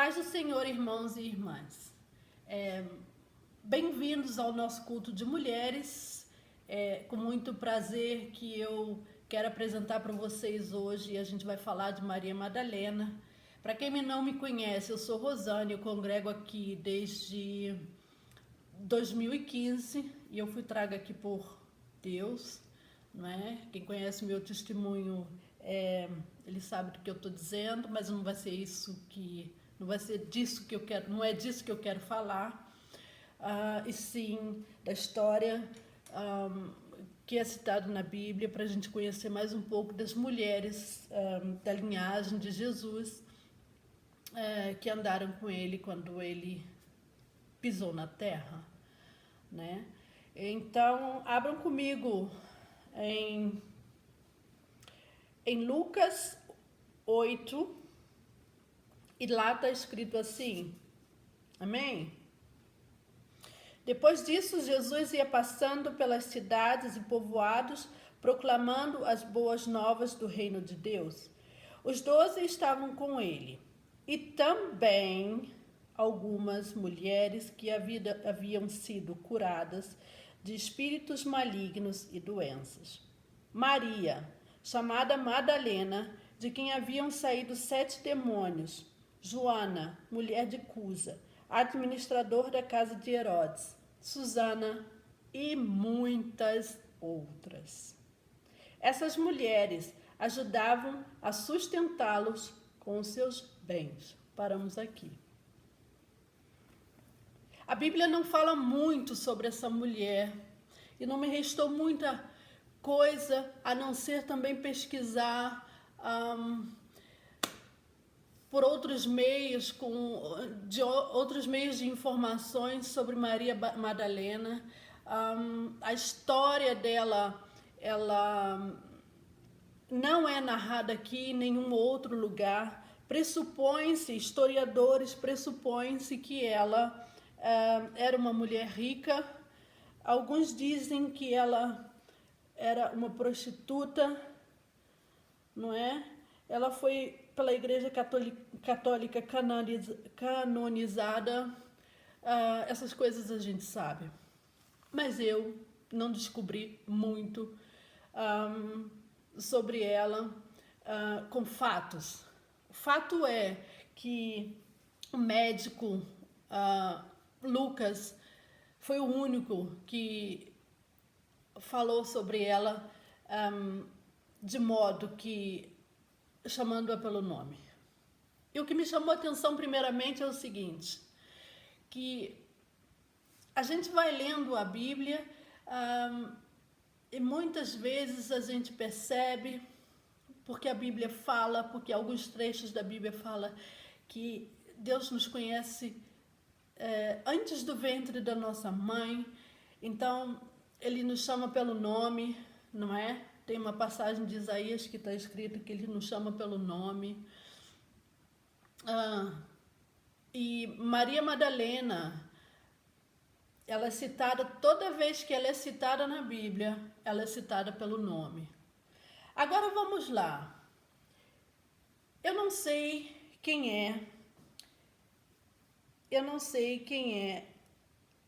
Paz do Senhor, irmãos e irmãs. Bem-vindos ao nosso culto de mulheres. Com muito prazer que eu quero apresentar para vocês hoje. A gente vai falar de Maria Madalena. Para quem não me conhece, eu sou Rosane, eu congrego aqui desde 2015 e eu fui traga aqui por Deus, não é? Quem conhece meu testemunho, ele sabe do que eu estou dizendo, mas não vai ser não vai ser disso que eu quero, não é disso que eu quero falar, e sim da história que é citado na Bíblia, para a gente conhecer mais um pouco das mulheres da linhagem de Jesus que andaram com ele quando ele pisou na terra, né? Então, abram comigo em Lucas 8, e lá está escrito assim, amém? Depois disso, Jesus ia passando pelas cidades e povoados, proclamando as boas novas do reino de Deus. Os 12 estavam com ele, e também algumas mulheres que haviam sido curadas de espíritos malignos e doenças. Maria, chamada Madalena, de quem haviam saído 7 demônios. Joana, mulher de Cusa, administrador da casa de Herodes. Susana e muitas outras. Essas mulheres ajudavam a sustentá-los com os seus bens. Paramos aqui. A Bíblia não fala muito sobre essa mulher e não me restou muita coisa a não ser também pesquisar por outros meios, outros meios de informações sobre Maria Madalena. A história dela, ela não é narrada aqui em nenhum outro lugar. Historiadores pressupõem-se que ela era uma mulher rica. Alguns dizem que ela era uma prostituta, não é? Ela foi pela Igreja Católica canonizada. Essas coisas a gente sabe. Mas eu não descobri muito sobre ela com fatos. O fato é que o médico Lucas foi o único que falou sobre ela de modo que chamando-a pelo nome. E o que me chamou a atenção primeiramente é o seguinte, que a gente vai lendo a Bíblia e muitas vezes a gente percebe, porque a Bíblia fala, porque alguns trechos da Bíblia fala que Deus nos conhece antes do ventre da nossa mãe, então Ele nos chama pelo nome, não é? Tem uma passagem de Isaías que está escrito que Ele nos chama pelo nome. E Maria Madalena, ela é citada, toda vez que ela é citada na Bíblia, ela é citada pelo nome. Agora vamos lá. Eu não sei quem é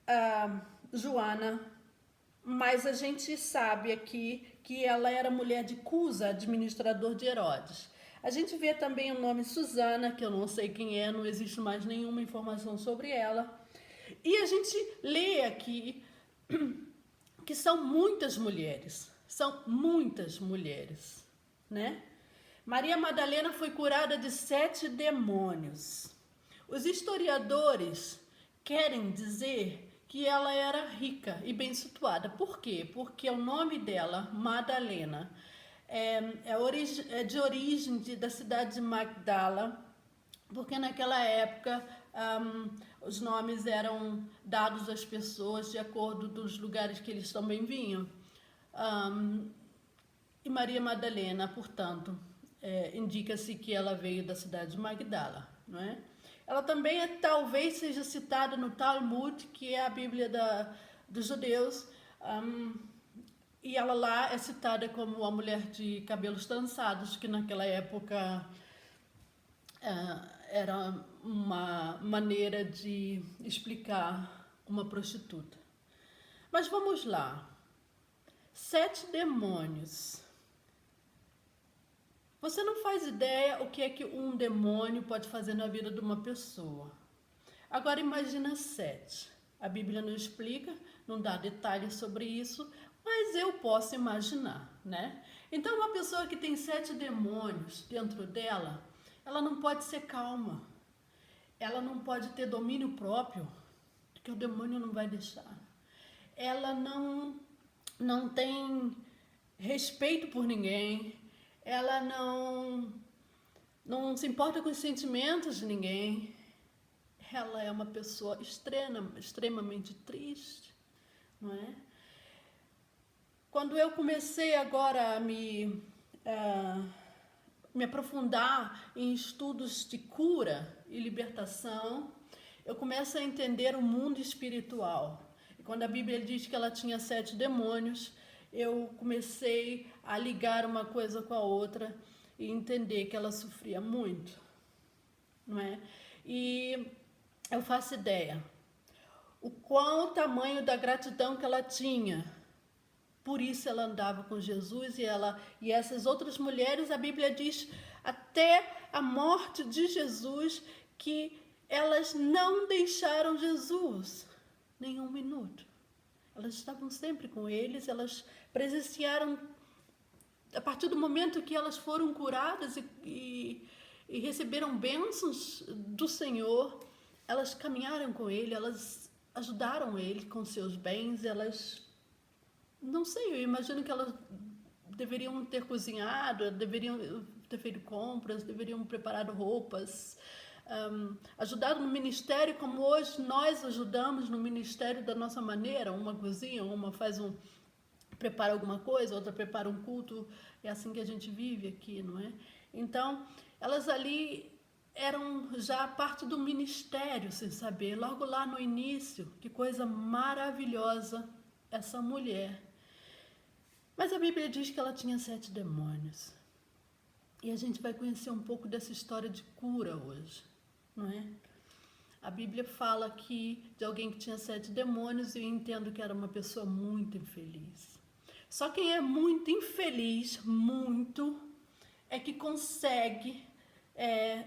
a Joana, mas a gente sabe aqui que ela era mulher de Cusa, administrador de Herodes. A gente vê também o nome Susana, que eu não sei quem é, não existe mais nenhuma informação sobre ela. E a gente lê aqui que são muitas mulheres, né? Maria Madalena foi curada de 7 demônios. Os historiadores querem dizer que ela era rica e bem situada. Por quê? Porque o nome dela, Madalena, é de origem da cidade de Magdala, porque naquela época os nomes eram dados às pessoas de acordo dos lugares que eles também vinham. E Maria Madalena, portanto, indica-se que ela veio da cidade de Magdala, não é? Ela também talvez seja citada no Talmud, que é a Bíblia dos judeus, e ela lá é citada como a mulher de cabelos trançados, que naquela época era uma maneira de explicar uma prostituta. Mas vamos lá. 7 demônios. Você não faz ideia o que é que um demônio pode fazer na vida de uma pessoa. Agora imagina 7. A Bíblia não explica, não dá detalhes sobre isso, mas eu posso imaginar, né? Então uma pessoa que tem 7 demônios dentro dela, ela não pode ser calma. Ela não pode ter domínio próprio, porque o demônio não vai deixar. Ela não tem respeito por ninguém. Ela não se importa com os sentimentos de ninguém. Ela é uma pessoa extremamente triste, não é? Quando eu comecei agora a me aprofundar em estudos de cura e libertação, eu começo a entender o mundo espiritual. E quando a Bíblia diz que ela tinha 7 demônios, eu comecei a ligar uma coisa com a outra e entender que ela sofria muito, não é? E eu faço ideia qual o tamanho da gratidão que ela tinha. Por isso ela andava com Jesus e essas outras mulheres, a Bíblia diz até a morte de Jesus que elas não deixaram Jesus nem um minuto. Elas estavam sempre com eles, elas presenciaram, a partir do momento que elas foram curadas e receberam bênçãos do Senhor, elas caminharam com ele, elas ajudaram ele com seus bens, elas, não sei, eu imagino que elas deveriam ter cozinhado, deveriam ter feito compras, deveriam preparar roupas, ajudado no ministério, como hoje nós ajudamos no ministério da nossa maneira. Uma cozinha, uma prepara alguma coisa, outra prepara um culto. É assim que a gente vive aqui, não é? Então, elas ali eram já parte do ministério, sem saber, logo lá no início. Que coisa maravilhosa essa mulher. Mas a Bíblia diz que ela tinha 7 demônios. E a gente vai conhecer um pouco dessa história de cura hoje, não é? A Bíblia fala aqui de alguém que tinha 7 demônios e eu entendo que era uma pessoa muito infeliz. Só quem é muito infeliz, é que consegue,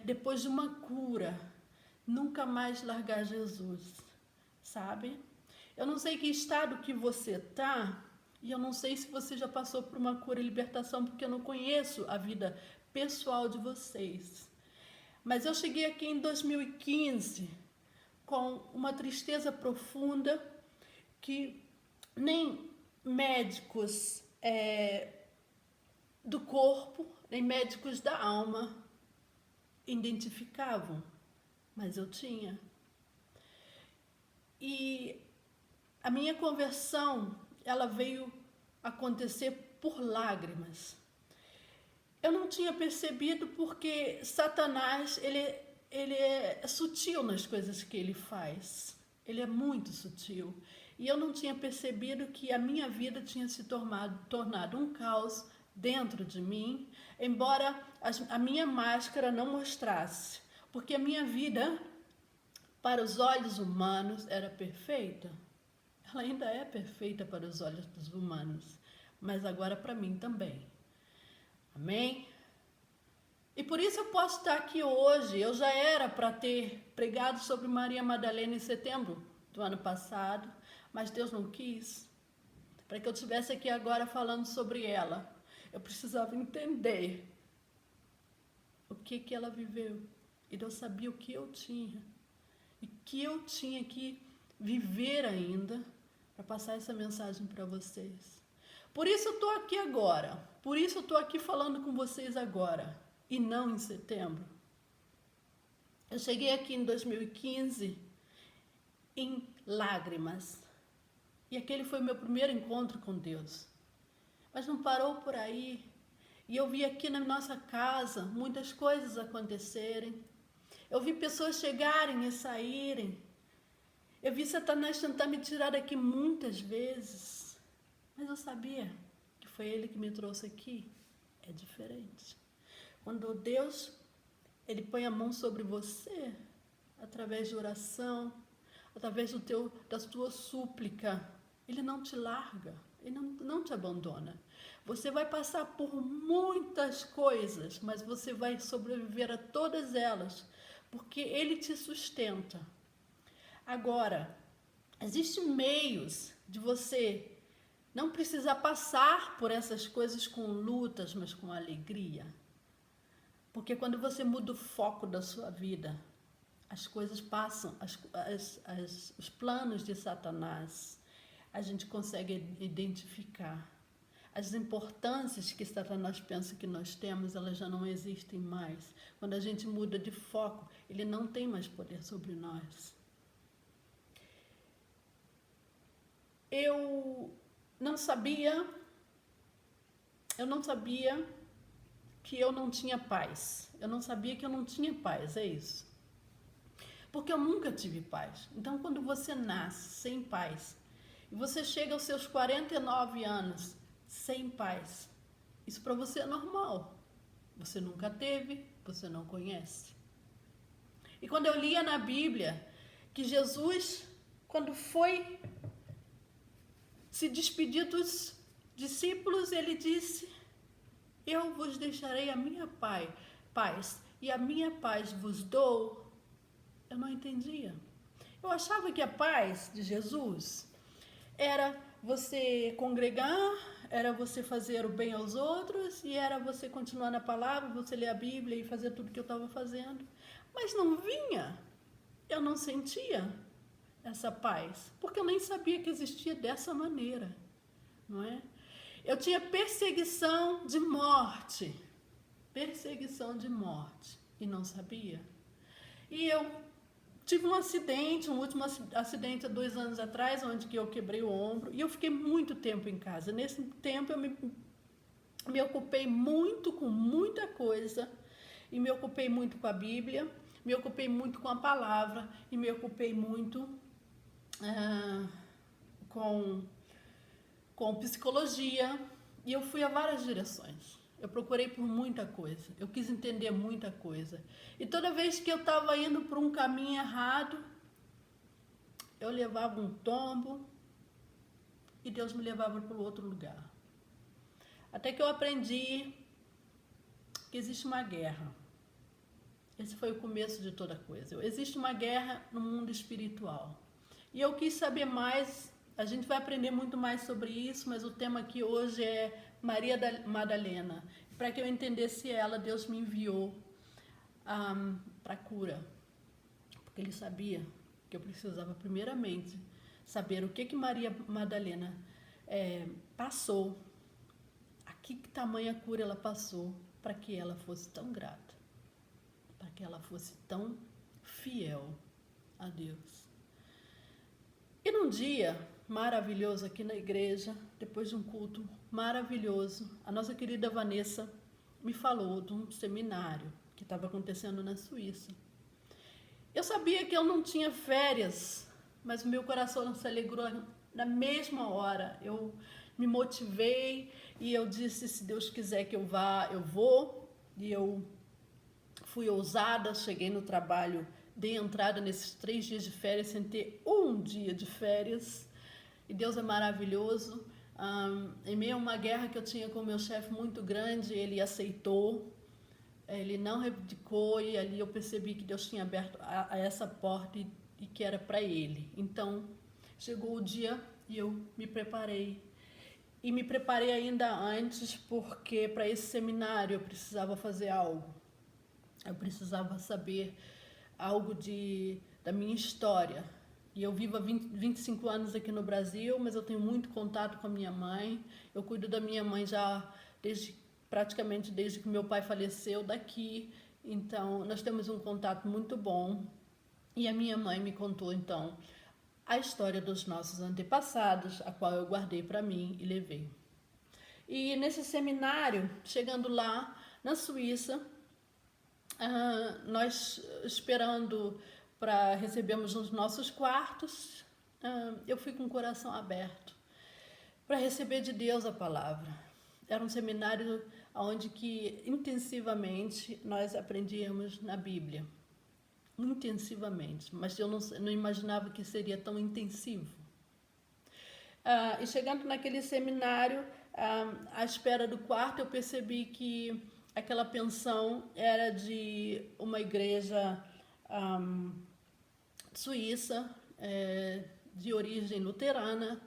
depois de uma cura, nunca mais largar Jesus, sabe? Eu não sei que estado que você está e eu não sei se você já passou por uma cura e libertação, porque eu não conheço a vida pessoal de vocês. Mas eu cheguei aqui em 2015 com uma tristeza profunda que nem médicos do corpo, nem médicos da alma identificavam, mas eu tinha. E a minha conversão, ela veio acontecer por lágrimas. Eu não tinha percebido porque Satanás, ele é sutil nas coisas que ele faz. Ele é muito sutil. E eu não tinha percebido que a minha vida tinha se tornado um caos dentro de mim, embora a minha máscara não mostrasse. Porque a minha vida, para os olhos humanos, era perfeita. Ela ainda é perfeita para os olhos dos humanos, mas agora para mim também. Amém? E por isso eu posso estar aqui hoje. Eu já era para ter pregado sobre Maria Madalena em setembro do ano passado, mas Deus não quis. Para que eu estivesse aqui agora falando sobre ela, eu precisava entender o que ela viveu. E eu sabia o que eu tinha. E que eu tinha que viver ainda para passar essa mensagem para vocês. Por isso eu estou aqui agora. Por isso eu estou aqui falando com vocês agora. E não em setembro. Eu cheguei aqui em 2015 em lágrimas. E aquele foi o meu primeiro encontro com Deus. Mas não parou por aí. E eu vi aqui na nossa casa muitas coisas acontecerem. Eu vi pessoas chegarem e saírem. Eu vi Satanás tentar me tirar daqui muitas vezes. Mas eu sabia que foi ele que me trouxe aqui. É diferente. Quando Deus Ele põe a mão sobre você através de oração, através da sua súplica. Ele não te larga, ele não te abandona. Você vai passar por muitas coisas, mas você vai sobreviver a todas elas, porque ele te sustenta. Agora, existem meios de você não precisar passar por essas coisas com lutas, mas com alegria. Porque quando você muda o foco da sua vida, as coisas passam, os planos de Satanás, a gente consegue identificar. As importâncias que Satanás pensa que nós temos, elas já não existem mais. Quando a gente muda de foco, ele não tem mais poder sobre nós. Eu não sabia que eu não tinha paz. Eu não sabia que eu não tinha paz, é isso. Porque eu nunca tive paz. Então, quando você nasce sem paz, e você chega aos seus 49 anos sem paz, isso para você é normal. Você nunca teve, você não conhece. E quando eu lia na Bíblia que Jesus, quando foi se despedir dos discípulos, ele disse: eu vos deixarei a minha paz, e a minha paz vos dou. Eu não entendia. Eu achava que a paz de Jesus era você congregar, era você fazer o bem aos outros, e era você continuar na palavra, você ler a Bíblia e fazer tudo que eu estava fazendo. Mas não vinha, eu não sentia essa paz, porque eu nem sabia que existia dessa maneira, não é? Eu tinha perseguição de morte, e não sabia. E eu tive um acidente, um último acidente há 2 anos atrás, onde que eu quebrei o ombro, e eu fiquei muito tempo em casa. Nesse tempo eu me ocupei muito com muita coisa, e me ocupei muito com a Bíblia, me ocupei muito com a palavra, e me ocupei muito com psicologia, e eu fui a várias direções. Eu procurei por muita coisa, eu quis entender muita coisa. E toda vez que eu estava indo por um caminho errado, eu levava um tombo e Deus me levava para o outro lugar. Até que eu aprendi que existe uma guerra. Esse foi o começo de toda coisa. Existe uma guerra no mundo espiritual. E eu quis saber mais. A gente vai aprender muito mais sobre isso, mas o tema aqui hoje é Maria Madalena. Para que eu entendesse ela, Deus me enviou para a cura. Porque ele sabia que eu precisava, primeiramente, saber o que Maria Madalena passou, a que tamanha cura ela passou, para que ela fosse tão grata, para que ela fosse tão fiel a Deus. E num dia maravilhoso aqui na igreja, depois de um culto maravilhoso, a nossa querida Vanessa me falou de um seminário que estava acontecendo na Suíça. Eu sabia que eu não tinha férias, mas o meu coração se alegrou na mesma hora. Eu me motivei e eu disse, se Deus quiser que eu vá, eu vou. E eu fui ousada, cheguei no trabalho, dei entrada nesses 3 dias de férias sem ter um dia de férias. E Deus é maravilhoso. Em meio a uma guerra que eu tinha com o meu chefe muito grande, ele aceitou. Ele não reivindicou, e ali eu percebi que Deus tinha aberto a essa porta e que era para ele. Então, chegou o dia e eu me preparei. E me preparei ainda antes, porque para esse seminário eu precisava fazer algo. Eu precisava saber algo da minha história. E eu vivo há 25 anos aqui no Brasil, mas eu tenho muito contato com a minha mãe. Eu cuido da minha mãe já praticamente desde que meu pai faleceu daqui. Então, nós temos um contato muito bom. E a minha mãe me contou, então, a história dos nossos antepassados, a qual eu guardei para mim e levei. E nesse seminário, chegando lá na Suíça, nós esperando para recebermos os nossos quartos, eu fui com o coração aberto para receber de Deus a palavra. era um seminário onde que intensivamente nós aprendíamos na Bíblia. Intensivamente, mas eu não imaginava que seria tão intensivo. E chegando naquele seminário, à espera do quarto, eu percebi que aquela pensão era de uma igreja suíça, de origem luterana,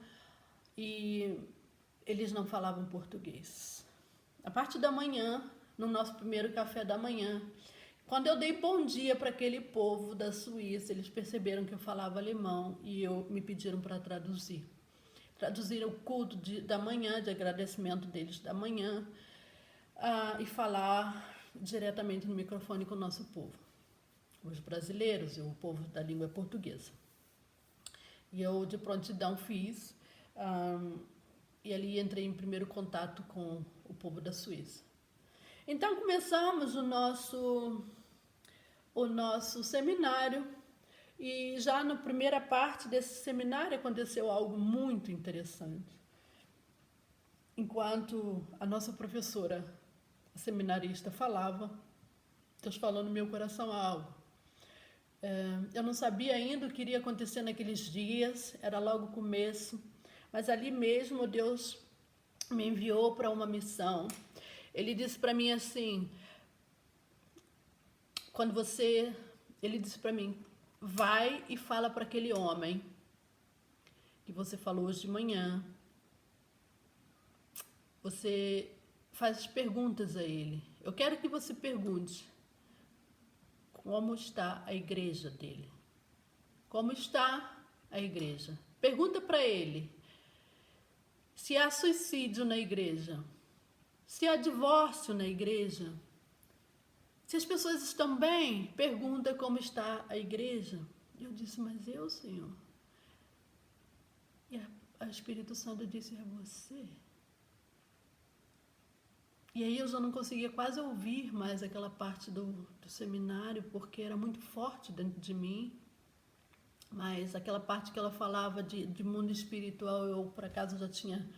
e eles não falavam português. A parte da manhã, no nosso primeiro café da manhã, quando eu dei bom dia para aquele povo da Suíça, eles perceberam que eu falava alemão e me pediram para traduzir. Traduziram o culto da manhã, de agradecimento deles da manhã, e falar diretamente no microfone com o nosso povo, os brasileiros e o povo da língua portuguesa. E eu de prontidão fiz, e ali entrei em primeiro contato com o povo da Suíça. Então começamos o nosso seminário, e já na primeira parte desse seminário aconteceu algo muito interessante. Enquanto a nossa professora, a seminarista, falava, Deus falou no meu coração algo. Eu não sabia ainda o que iria acontecer naqueles dias, era logo o começo, mas ali mesmo Deus me enviou para uma missão. Ele disse para mim assim, ele disse para mim, vai e fala para aquele homem que você falou hoje de manhã. Você faz perguntas a ele. Eu quero que você pergunte como está a igreja dele. Como está a igreja? Pergunta para ele se há suicídio na igreja, se há divórcio na igreja. Se as pessoas estão bem, pergunta como está a igreja. Eu disse, mas eu, Senhor? E o Espírito Santo disse, é você. E aí eu já não conseguia quase ouvir mais aquela parte do seminário, porque era muito forte dentro de mim. Mas aquela parte que ela falava de mundo espiritual, eu por acaso já tinha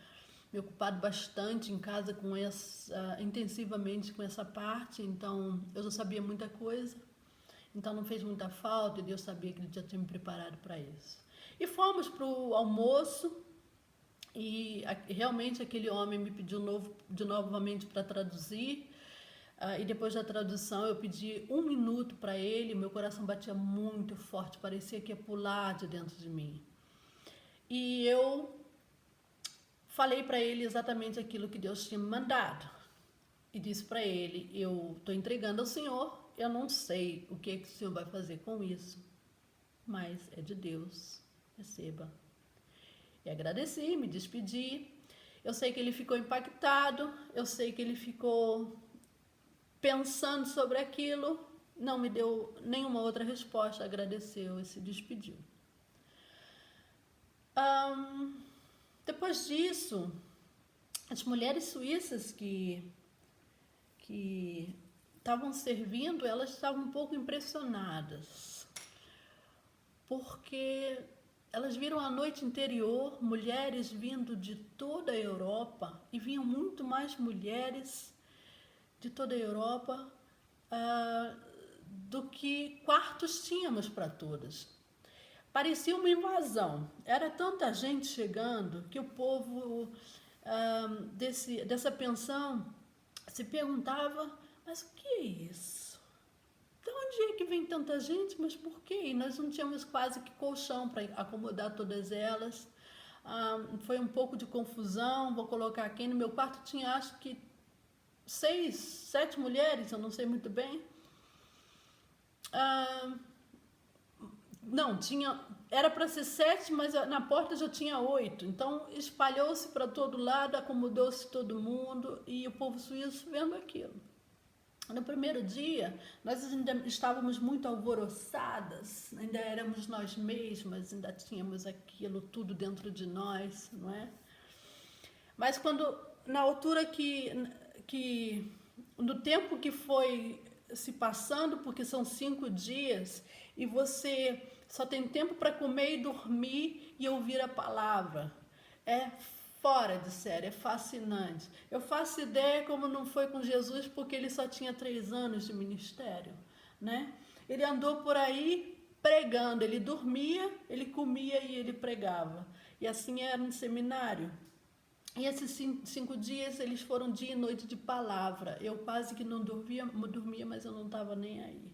me ocupado bastante em casa com intensivamente com essa parte, então eu já sabia muita coisa, então não fez muita falta, e Deus sabia que Ele já tinha me preparado para isso. E fomos para o almoço, e realmente aquele homem me pediu novamente para traduzir, e depois da tradução eu pedi 1 minuto para ele, meu coração batia muito forte, parecia que ia pular de dentro de mim. E eu falei para ele exatamente aquilo que Deus tinha me mandado. E disse para ele, eu estou entregando ao Senhor, eu não sei o que o Senhor vai fazer com isso, mas é de Deus, receba. E agradeci, me despedi. Eu sei que ele ficou impactado, eu sei que ele ficou pensando sobre aquilo, não me deu nenhuma outra resposta, agradeceu e se despediu. Depois disso, as mulheres suíças que estavam servindo, elas estavam um pouco impressionadas, porque elas viram a noite anterior mulheres vindo de toda a Europa, e vinham muito mais mulheres de toda a Europa do que quartos tínhamos para todas. Parecia uma invasão. Era tanta gente chegando que o povo dessa pensão se perguntava, mas o que é isso? De onde é que vem tanta gente? Mas por quê? E nós não tínhamos quase que colchão para acomodar todas elas. Foi um pouco de confusão, vou colocar aqui. No meu quarto tinha, acho que 6, 7 mulheres, eu não sei muito bem. Não, era para ser 7, mas na porta já tinha 8. Então espalhou-se para todo lado, acomodou-se todo mundo, e o povo suíço vendo aquilo. No primeiro dia, nós ainda estávamos muito alvoroçadas, ainda éramos nós mesmas, ainda tínhamos aquilo tudo dentro de nós, não é? Mas na altura no tempo que foi se passando, porque são 5 dias, e você só tem tempo para comer e dormir e ouvir a palavra. É fora de série, é fascinante. Eu faço ideia como não foi com Jesus, porque ele só tinha 3 anos de ministério, né? Ele andou por aí pregando, ele dormia, ele comia e ele pregava. E assim era no seminário. E esses 5 dias, eles foram dia e noite de palavra. Eu quase que não dormia, mas eu não estava nem aí.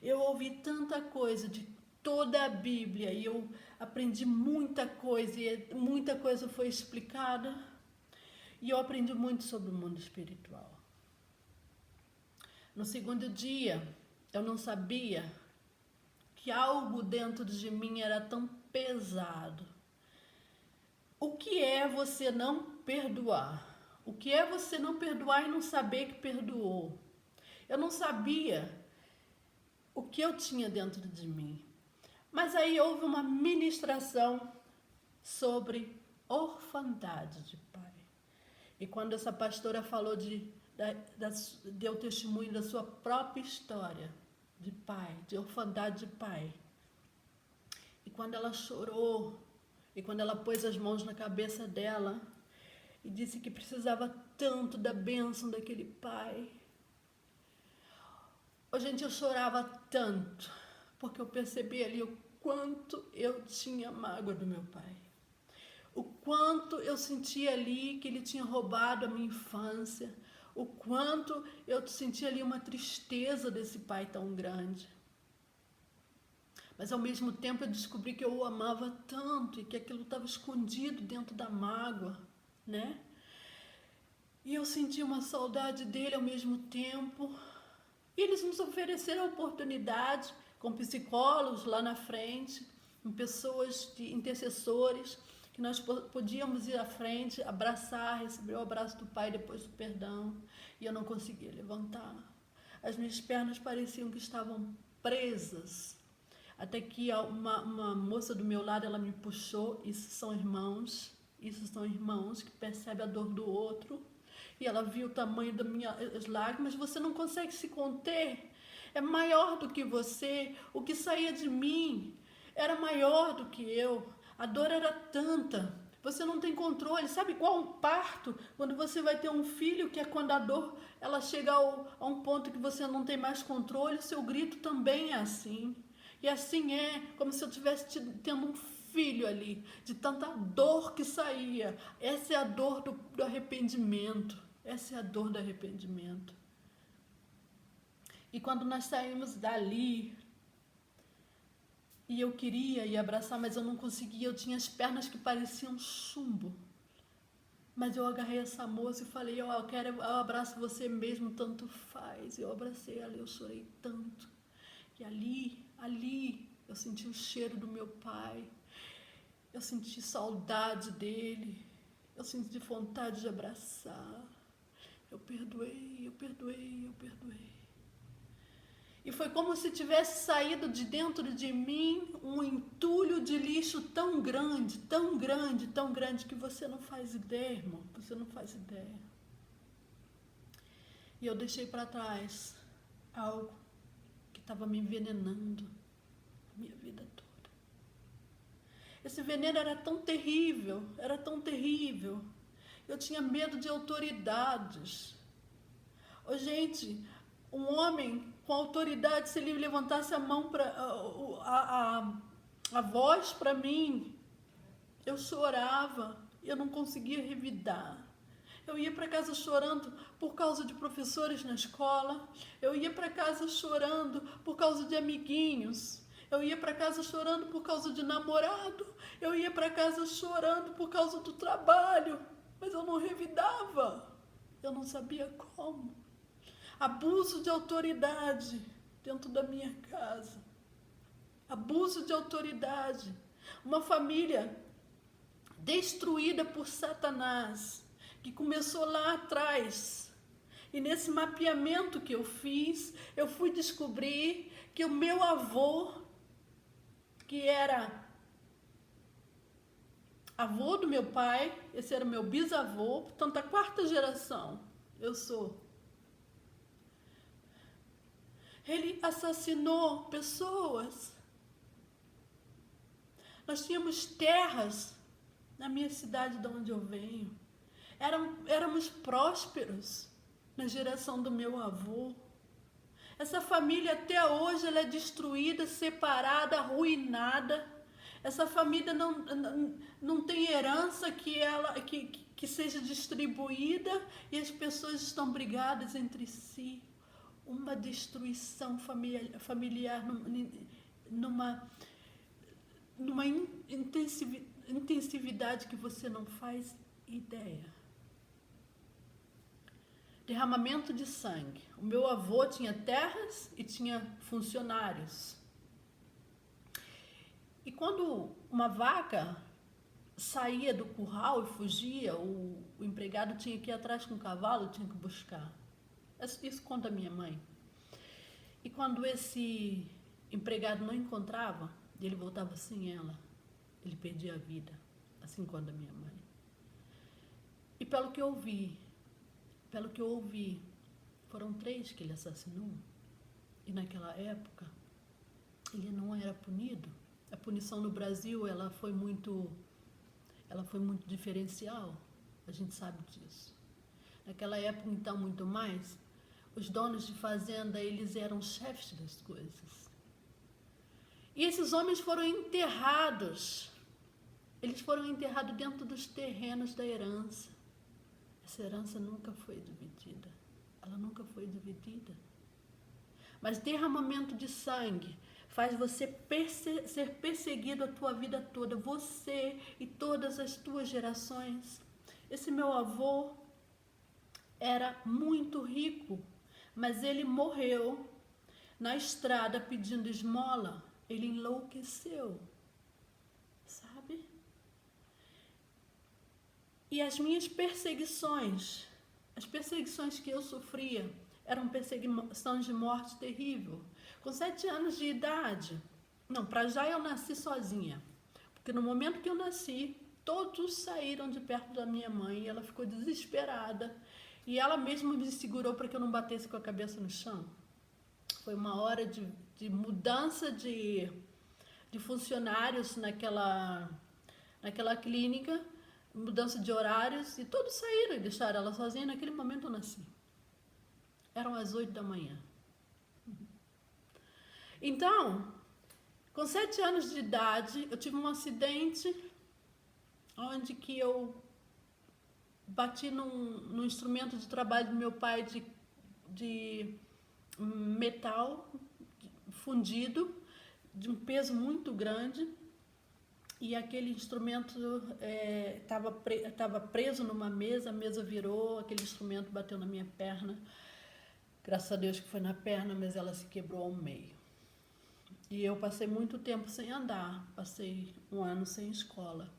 Eu ouvi tanta coisa de toda a Bíblia e eu aprendi muita coisa e muita coisa foi explicada. E eu aprendi muito sobre o mundo espiritual. No segundo dia, eu não sabia que algo dentro de mim era tão pesado. O que é você não perdoar? O que é você não perdoar e não saber que perdoou? Eu não sabia o que eu tinha dentro de mim. Mas aí houve uma ministração sobre orfandade de pai. E quando essa pastora falou deu testemunho da sua própria história de pai, de orfandade de pai. E quando ela chorou, e quando ela pôs as mãos na cabeça dela e disse que precisava tanto da bênção daquele pai. Oh, gente, eu chorava tanto, porque eu percebi ali o quanto eu tinha mágoa do meu pai. O quanto eu sentia ali que ele tinha roubado a minha infância. O quanto eu sentia ali uma tristeza desse pai tão grande. Mas ao mesmo tempo eu descobri que eu o amava tanto e que aquilo estava escondido dentro da mágoa, né? E eu senti uma saudade dele ao mesmo tempo. E eles nos ofereceram a oportunidade com psicólogos lá na frente, com pessoas de intercessores, que nós podíamos ir à frente, abraçar, receber o abraço do pai depois do perdão. E eu não conseguia levantar. As minhas pernas pareciam que estavam presas. Até que uma moça do meu lado, ela me puxou. Isso são irmãos que percebem a dor do outro. E ela viu o tamanho das minhas lágrimas. Você não consegue se conter. É maior do que você. O que saía de mim era maior do que eu. A dor era tanta. Você não tem controle. Sabe igual um parto? Quando você vai ter um filho, que é quando a dor ela chega a um ponto que você não tem mais controle, o seu grito também é assim. E assim é, como se eu estivesse tendo um filho ali, de tanta dor que saía. Essa é a dor do arrependimento. Essa é a dor do arrependimento. E quando nós saímos dali, e eu queria ir abraçar, mas eu não conseguia, eu tinha as pernas que pareciam chumbo. Mas eu agarrei essa moça e falei, eu abraço você mesmo, tanto faz. Eu abracei ela, eu chorei tanto. E ali, eu senti o cheiro do meu pai. Eu senti saudade dele. Eu senti vontade de abraçar. Eu perdoei. E foi como se tivesse saído de dentro de mim um entulho de lixo tão grande, que você não faz ideia, irmão. Você não faz ideia. E eu deixei para trás algo que estava me envenenando a minha vida toda. Esse veneno era tão terrível. Eu tinha medo de autoridades. Oh, gente, um homem com autoridade, se ele levantasse a mão, a voz para mim, eu chorava, eu não conseguia revidar. Eu ia para casa chorando por causa de professores na escola, eu ia para casa chorando por causa de amiguinhos, eu ia para casa chorando por causa de namorado, eu ia para casa chorando por causa do trabalho, mas eu não revidava, eu não sabia como. Abuso de autoridade dentro da minha casa. Abuso de autoridade. Uma família destruída por Satanás, que começou lá atrás. E nesse mapeamento que eu fiz, eu fui descobrir que o meu avô, que era avô do meu pai, esse era meu bisavô, portanto a 4ª geração eu sou. Ele assassinou pessoas. Nós tínhamos terras na minha cidade de onde eu venho. Éramos prósperos na geração do meu avô. Essa família até hoje ela é destruída, separada, arruinada. Essa família não tem herança que seja distribuída e as pessoas estão brigadas entre si. Uma destruição familiar numa intensividade que você não faz ideia. Derramamento de sangue. O meu avô tinha terras e tinha funcionários. E quando uma vaca saía do curral e fugia, o empregado tinha que ir atrás com o cavalo, tinha que buscar. Isso conta a minha mãe. E quando esse empregado não encontrava, ele voltava sem ela, ele perdia a vida. Assim conta a minha mãe. E pelo que eu ouvi, foram 3 que ele assassinou. E naquela época, ele não era punido. A punição no Brasil, ela foi muito diferencial. A gente sabe disso. Naquela época, então, muito mais, os donos de fazenda, eles eram chefes das coisas. E esses homens foram enterrados. Eles foram enterrados dentro dos terrenos da herança. Essa herança nunca foi dividida. Ela nunca foi dividida. Mas derramamento de sangue faz você ser perseguido a tua vida toda, você e todas as tuas gerações. Esse meu avô era muito rico, mas ele morreu na estrada pedindo esmola. Ele enlouqueceu, sabe? E as minhas perseguições, as perseguições que eu sofria, eram perseguições de morte terrível. Com 7 anos de idade, para já eu nasci sozinha, porque no momento que eu nasci, todos saíram de perto da minha mãe e ela ficou desesperada. E ela mesma me segurou para que eu não batesse com a cabeça no chão. Foi uma hora de mudança de funcionários naquela clínica, mudança de horários, e todos saíram e deixaram ela sozinha. Naquele momento eu nasci. Eram as 8 da manhã. Então, com 7 anos de idade, eu tive um acidente onde que eu bati num instrumento de trabalho do meu pai de metal fundido, de um peso muito grande, e aquele instrumento estava preso numa mesa, a mesa virou, aquele instrumento bateu na minha perna. Graças a Deus que foi na perna, mas ela se quebrou ao meio. E eu passei muito tempo sem andar, passei 1 ano sem escola.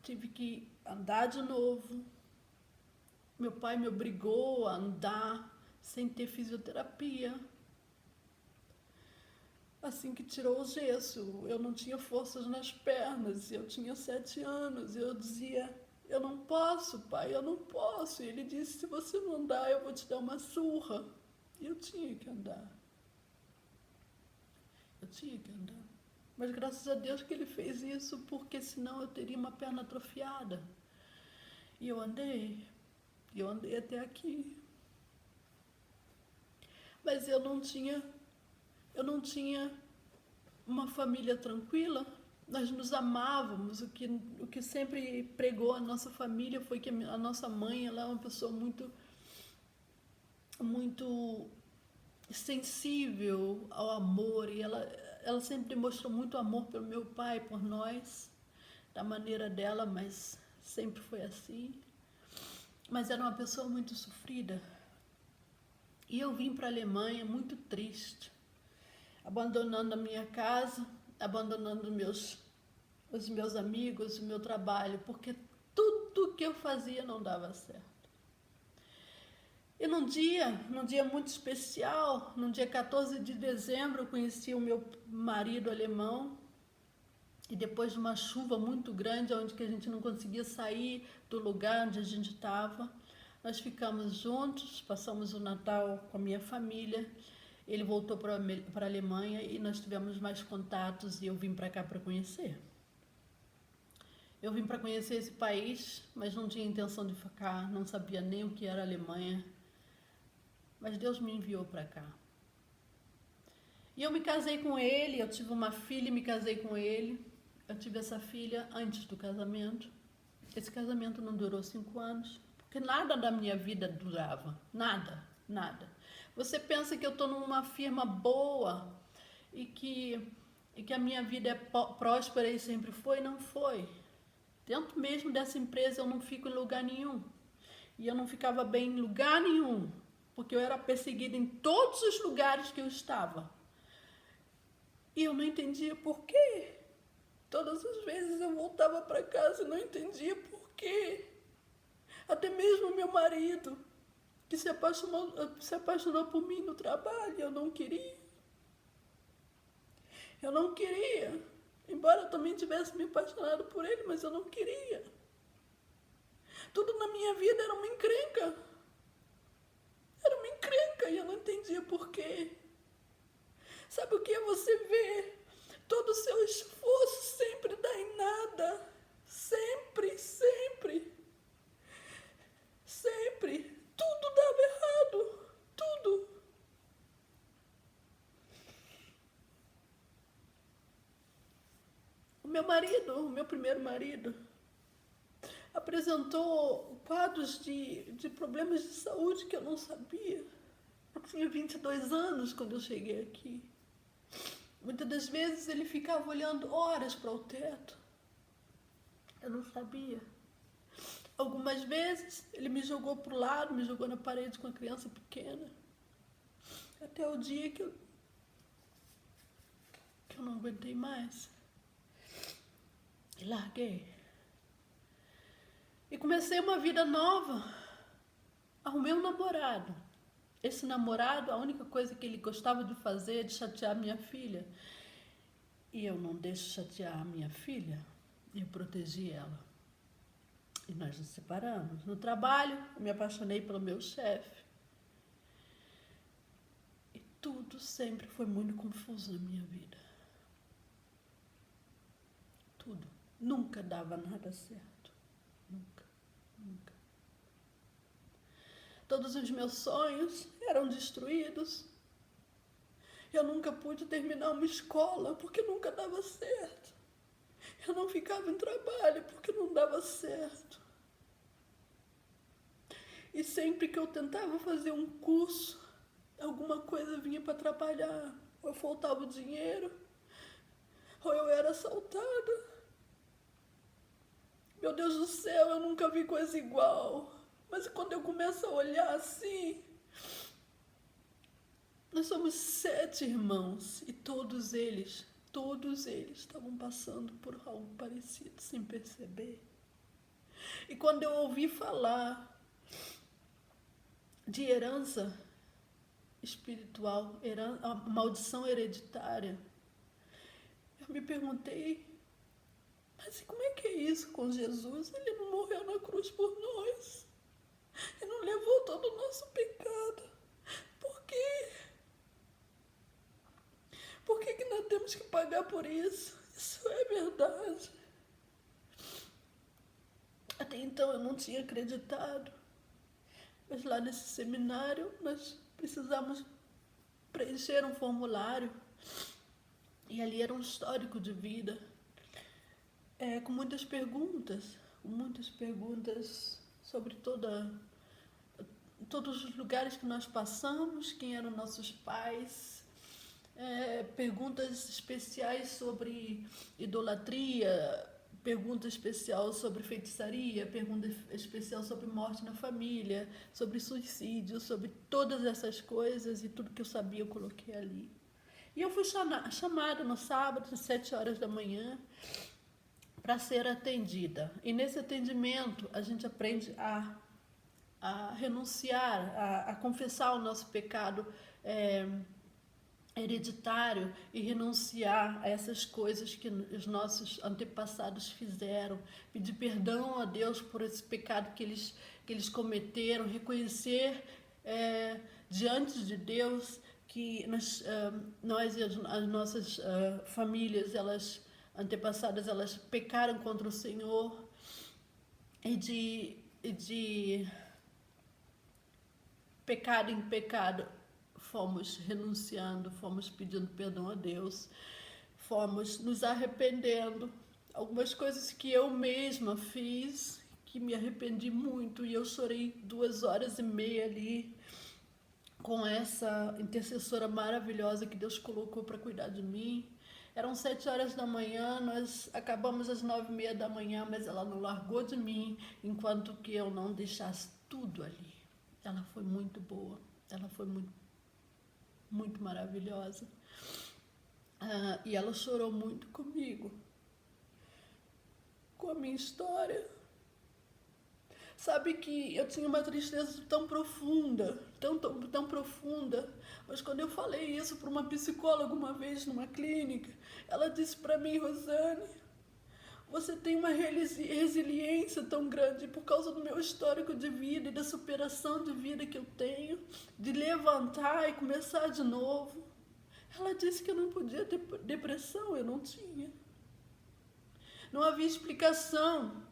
Tive que andar de novo. Meu pai me obrigou a andar sem ter fisioterapia. Assim que tirou o gesso, eu não tinha forças nas pernas, eu tinha 7 anos, eu dizia, eu não posso, pai, eu não posso. E ele disse, se você não andar, eu vou te dar uma surra. E eu tinha que andar. Mas graças a Deus que ele fez isso, porque senão eu teria uma perna atrofiada. E eu andei até aqui. Mas eu não tinha uma família tranquila. Nós nos amávamos. O que sempre pregou a nossa família foi que a nossa mãe, ela é uma pessoa muito sensível ao amor, e ela sempre demonstrou muito amor pelo meu pai, por nós, da maneira dela, mas sempre foi assim. Mas era uma pessoa muito sofrida. E eu vim para a Alemanha muito triste, abandonando a minha casa, abandonando os meus amigos, o meu trabalho, porque tudo que eu fazia não dava certo. E num dia muito especial, num dia 14 de dezembro, eu conheci o meu marido alemão. E depois de uma chuva muito grande, onde que a gente não conseguia sair do lugar onde a gente estava, nós ficamos juntos, passamos o Natal com a minha família. Ele voltou para a Alemanha e nós tivemos mais contatos e eu vim para cá para conhecer. Eu vim para conhecer esse país, mas não tinha intenção de ficar, não sabia nem o que era Alemanha. Mas Deus me enviou para cá. E eu me casei com ele, eu tive uma filha e me casei com ele. Eu tive essa filha antes do casamento. Esse casamento não durou 5 anos, porque nada da minha vida durava. Nada, nada. Você pensa que eu estou numa firma boa e que a minha vida é próspera e sempre foi? Não foi. Dentro mesmo dessa empresa eu não fico em lugar nenhum. E eu não ficava bem em lugar nenhum, porque eu era perseguida em todos os lugares que eu estava. E eu não entendia por quê. Todas as vezes eu voltava para casa e não entendia por quê. Até mesmo meu marido, que se apaixonou por mim no trabalho, eu não queria. Eu não queria. Embora eu também tivesse me apaixonado por ele, mas eu não queria. Tudo na minha vida era uma encrenca. Era uma encrenca e eu não entendia por quê. Sabe o que? Você vê todo o seu esforço sempre dá em nada. Sempre, sempre. Sempre. Tudo dava errado. Tudo. O meu primeiro marido, apresentou quadros de problemas de saúde que eu não sabia. Eu tinha 22 anos quando eu cheguei aqui. Muitas das vezes ele ficava olhando horas para o teto. Eu não sabia. Algumas vezes ele me jogou para o lado, me jogou na parede com a criança pequena. Até o dia que eu não aguentei mais. E larguei. E comecei uma vida nova. Arrumei um namorado. Esse namorado, a única coisa que ele gostava de fazer é de chatear minha filha. E eu não deixo chatear a minha filha. Eu protegi ela. E nós nos separamos. No trabalho, eu me apaixonei pelo meu chefe. E tudo sempre foi muito confuso na minha vida. Tudo. Nunca dava nada certo. Nunca, nunca. Todos os meus sonhos eram destruídos. Eu nunca pude terminar uma escola porque nunca dava certo. Eu não ficava em trabalho porque não dava certo. E sempre que eu tentava fazer um curso, alguma coisa vinha para atrapalhar. Ou faltava o dinheiro, ou eu era assaltada. Meu Deus do céu, eu nunca vi coisa igual. Mas quando eu começo a olhar assim, nós somos 7 irmãos e todos eles estavam passando por algo parecido, sem perceber. E quando eu ouvi falar de herança espiritual, a maldição hereditária, eu me perguntei, mas como é que é isso com Jesus? Ele não morreu na cruz por nós. Ele não levou todo o nosso pecado. Por quê? Por que nós temos que pagar por isso? Isso é verdade. Até então eu não tinha acreditado. Mas lá nesse seminário nós precisamos preencher um formulário. E ali era um histórico de vida. Com muitas perguntas sobre todos os lugares que nós passamos, quem eram nossos pais, perguntas especiais sobre idolatria, pergunta especial sobre feitiçaria, pergunta especial sobre morte na família, sobre suicídio, sobre todas essas coisas, e tudo que eu sabia eu coloquei ali. E eu fui chamada no sábado, às 7 horas da manhã, para ser atendida. E nesse atendimento a gente aprende a renunciar, a confessar o nosso pecado hereditário e renunciar a essas coisas que os nossos antepassados fizeram, pedir perdão a Deus por esse pecado que eles cometeram, reconhecer diante de Deus que nós e as nossas famílias, elas antepassadas elas pecaram contra o Senhor e de pecado em pecado fomos renunciando, fomos pedindo perdão a Deus, fomos nos arrependendo. Algumas coisas que eu mesma fiz, que me arrependi muito, e eu chorei 2 horas e meia ali com essa intercessora maravilhosa que Deus colocou para cuidar de mim. Eram 7 horas da manhã, nós acabamos às 9h30 da manhã, mas ela não largou de mim enquanto que eu não deixasse tudo ali. Ela foi muito boa, ela foi muito maravilhosa. E ela chorou muito comigo, com a minha história. Sabe que eu tinha uma tristeza tão profunda, tão profunda, mas quando eu falei isso para uma psicóloga uma vez numa clínica, ela disse para mim: Rosane, você tem uma resiliência tão grande por causa do meu histórico de vida e da superação de vida que eu tenho, de levantar e começar de novo. Ela disse que eu não podia ter depressão, eu não tinha. Não havia explicação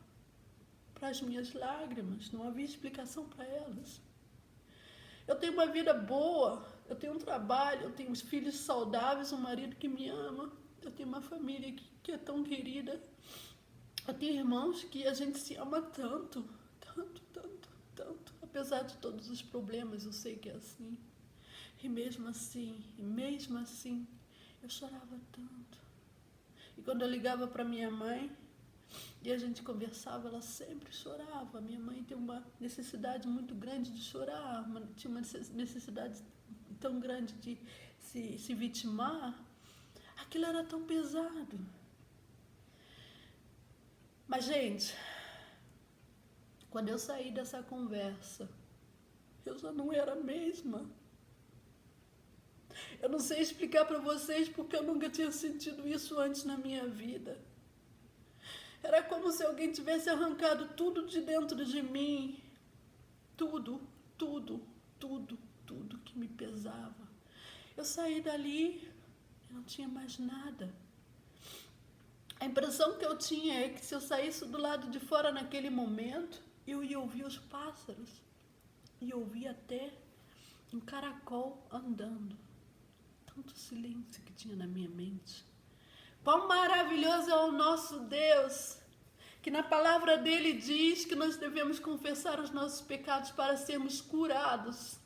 para as minhas lágrimas, não havia explicação para elas. Eu tenho uma vida boa, eu tenho um trabalho, eu tenho filhos saudáveis, um marido que me ama, eu tenho uma família que é tão querida, eu tenho irmãos que a gente se ama tanto, apesar de todos os problemas, eu sei que é assim. E mesmo assim, eu chorava tanto. E quando eu ligava para minha mãe, e a gente conversava, ela sempre chorava. Minha mãe tem uma necessidade muito grande de chorar, tinha uma necessidade tão grande de se vitimar. Aquilo era tão pesado. Mas, gente, quando eu saí dessa conversa, eu já não era a mesma. Eu não sei explicar para vocês porque eu nunca tinha sentido isso antes na minha vida. Era como se alguém tivesse arrancado tudo de dentro de mim. Tudo que me pesava. Eu saí dali e não tinha mais nada. A impressão que eu tinha é que se eu saísse do lado de fora naquele momento, eu ia ouvir os pássaros. E ouvir até um caracol andando. Tanto silêncio que tinha na minha mente. Quão maravilhoso é o nosso Deus, que na palavra dele diz que nós devemos confessar os nossos pecados para sermos curados.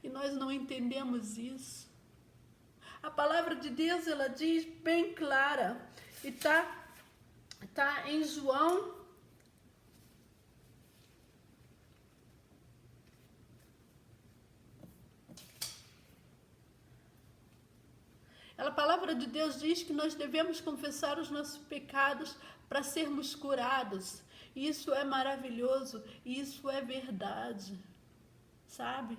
E nós não entendemos isso. A palavra de Deus, ela diz bem clara, e tá em João. A palavra de Deus diz que nós devemos confessar os nossos pecados para sermos curados. Isso é maravilhoso, isso é verdade, sabe?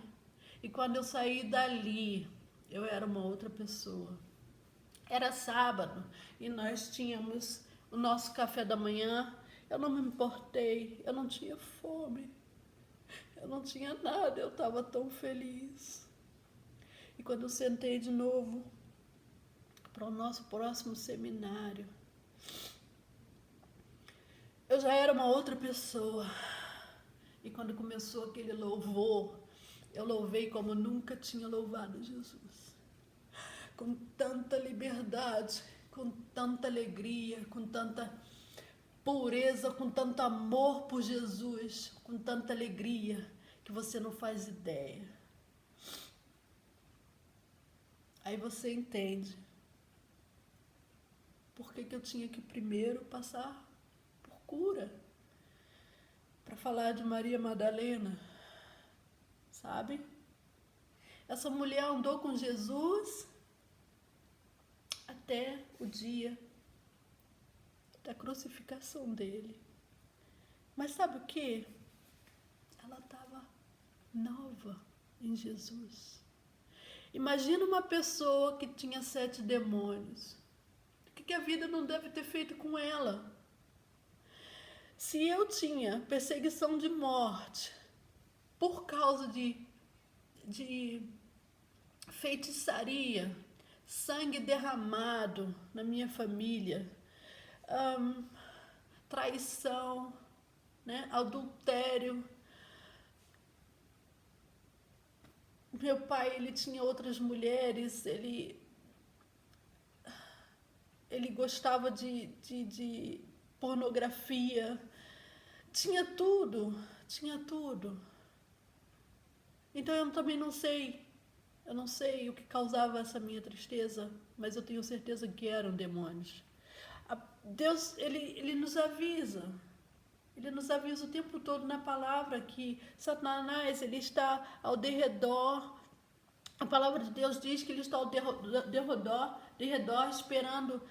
E quando eu saí dali, eu era uma outra pessoa. Era sábado e nós tínhamos o nosso café da manhã. Eu não me importei, eu não tinha fome, eu não tinha nada, eu estava tão feliz. E quando eu sentei de novo para o nosso próximo seminário, eu já era uma outra pessoa. E quando começou aquele louvor, eu louvei como nunca tinha louvado Jesus. Com tanta liberdade, com tanta alegria, com tanta pureza, com tanto amor por Jesus, com tanta alegria que você não faz ideia. Aí você entende por que eu tinha que primeiro passar por cura, para falar de Maria Madalena, sabe? Essa mulher andou com Jesus até o dia da crucificação dele. Mas sabe o que? Ela estava nova em Jesus. Imagina uma pessoa que tinha 7 demônios. O que a vida não deve ter feito com ela? Se eu tinha perseguição de morte por causa de feitiçaria, sangue derramado na minha família, traição, né? Adultério. Meu pai, ele tinha outras mulheres, ele gostava de pornografia, tinha tudo, tinha tudo. Então eu também eu não sei o que causava essa minha tristeza, mas eu tenho certeza que eram demônios. Deus, ele nos avisa o tempo todo na palavra que Satanás, ele está ao derredor. A palavra de Deus diz que ele está ao derredor esperando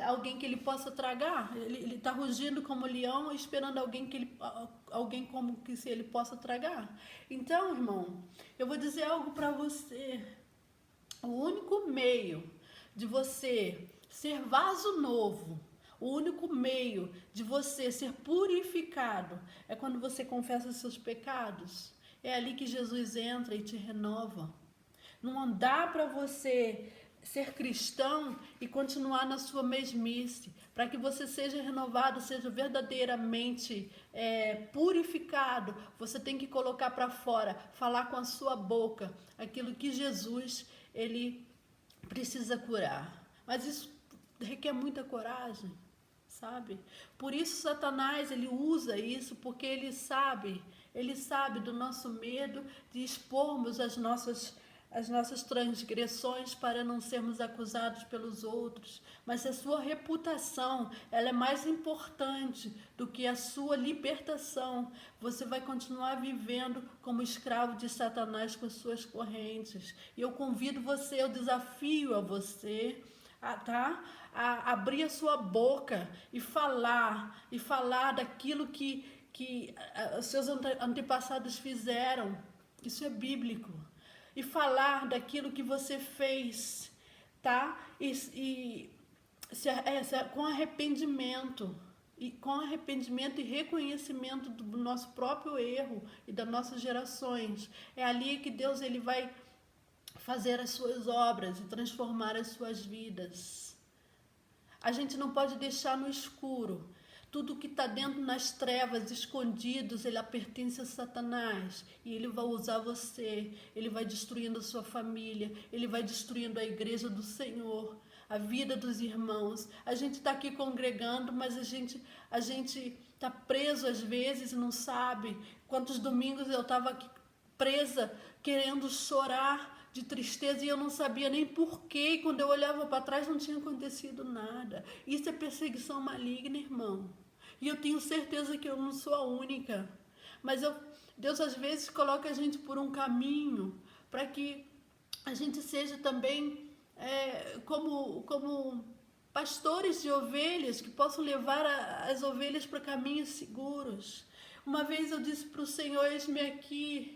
alguém que ele possa tragar. Ele está rugindo como leão, esperando alguém como que se ele possa tragar. Então, irmão, eu vou dizer algo para você. O único meio de você ser vaso novo, o único meio de você ser purificado é quando você confessa os seus pecados. É ali que Jesus entra e te renova. Não dá para você ser cristão e continuar na sua mesmice. Para que você seja renovado, seja verdadeiramente purificado, você tem que colocar para fora, falar com a sua boca aquilo que Jesus ele precisa curar. Mas isso requer muita coragem, sabe? Por isso Satanás, ele usa isso, porque ele sabe do nosso medo de expormos as nossas transgressões para não sermos acusados pelos outros. Mas a sua reputação, ela é mais importante do que a sua libertação. Você vai continuar vivendo como escravo de Satanás com as suas correntes. E eu convido você, eu desafio a você a abrir a sua boca e falar daquilo que os seus antepassados fizeram. Isso é bíblico. E falar daquilo que você fez, tá? Com arrependimento. E com arrependimento e reconhecimento do nosso próprio erro e das nossas gerações. É ali que Deus ele vai fazer as suas obras e transformar as suas vidas. A gente não pode deixar no escuro. Tudo que está dentro nas trevas, escondidos, ele pertence a Satanás. E ele vai usar você, ele vai destruindo a sua família, ele vai destruindo a igreja do Senhor, a vida dos irmãos. A gente está aqui congregando, mas a gente está preso às vezes e não sabe. Quantos domingos eu estava aqui presa, querendo chorar de tristeza e eu não sabia nem porquê. E quando eu olhava para trás não tinha acontecido nada. Isso é perseguição maligna, irmão. E eu tenho certeza que eu não sou a única. Mas Deus às vezes coloca a gente por um caminho para que a gente seja também como pastores de ovelhas que possam levar as ovelhas para caminhos seguros. Uma vez eu disse para o Senhor, eis-me aqui.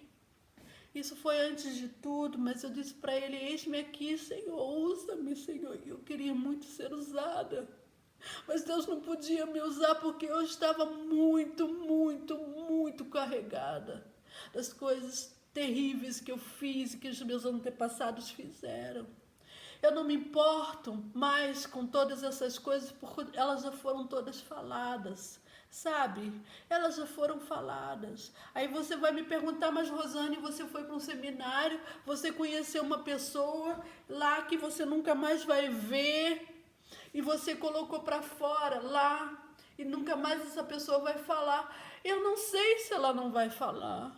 Isso foi antes de tudo, mas eu disse para ele, eis-me aqui, Senhor, usa-me, Senhor. E eu queria muito ser usada. Mas Deus não podia me usar porque eu estava muito, muito, muito carregada das coisas terríveis que eu fiz e que os meus antepassados fizeram. Eu não me importo mais com todas essas coisas porque elas já foram todas faladas. Sabe? Elas já foram faladas. Aí você vai me perguntar, mas Rosane, você foi para um seminário, você conheceu uma pessoa lá que você nunca mais vai ver e você colocou para fora lá e nunca mais essa pessoa vai falar. Eu não sei se ela não vai falar.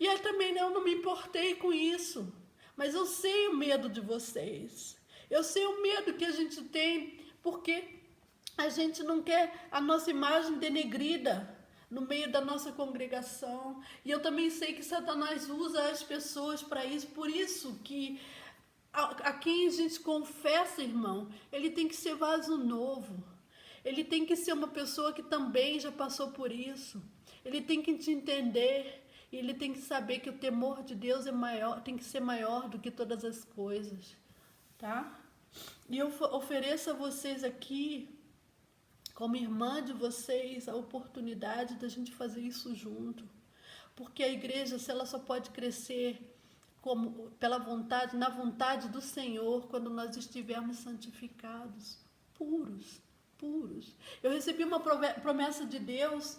E eu também não me importei com isso. Mas eu sei o medo de vocês. Eu sei o medo que a gente tem porque a gente não quer a nossa imagem denegrida no meio da nossa congregação. E eu também sei que Satanás usa as pessoas para isso. Por isso que a quem a gente confessa, irmão, ele tem que ser vaso novo. Ele tem que ser uma pessoa que também já passou por isso. Ele tem que te entender. E ele tem que saber que o temor de Deus é maior, tem que ser maior do que todas as coisas. Tá? E eu ofereço a vocês aqui, como irmã de vocês, a oportunidade da gente fazer isso junto. Porque a igreja, se ela só pode crescer na vontade do Senhor, quando nós estivermos santificados, puros, puros. Eu recebi uma promessa de Deus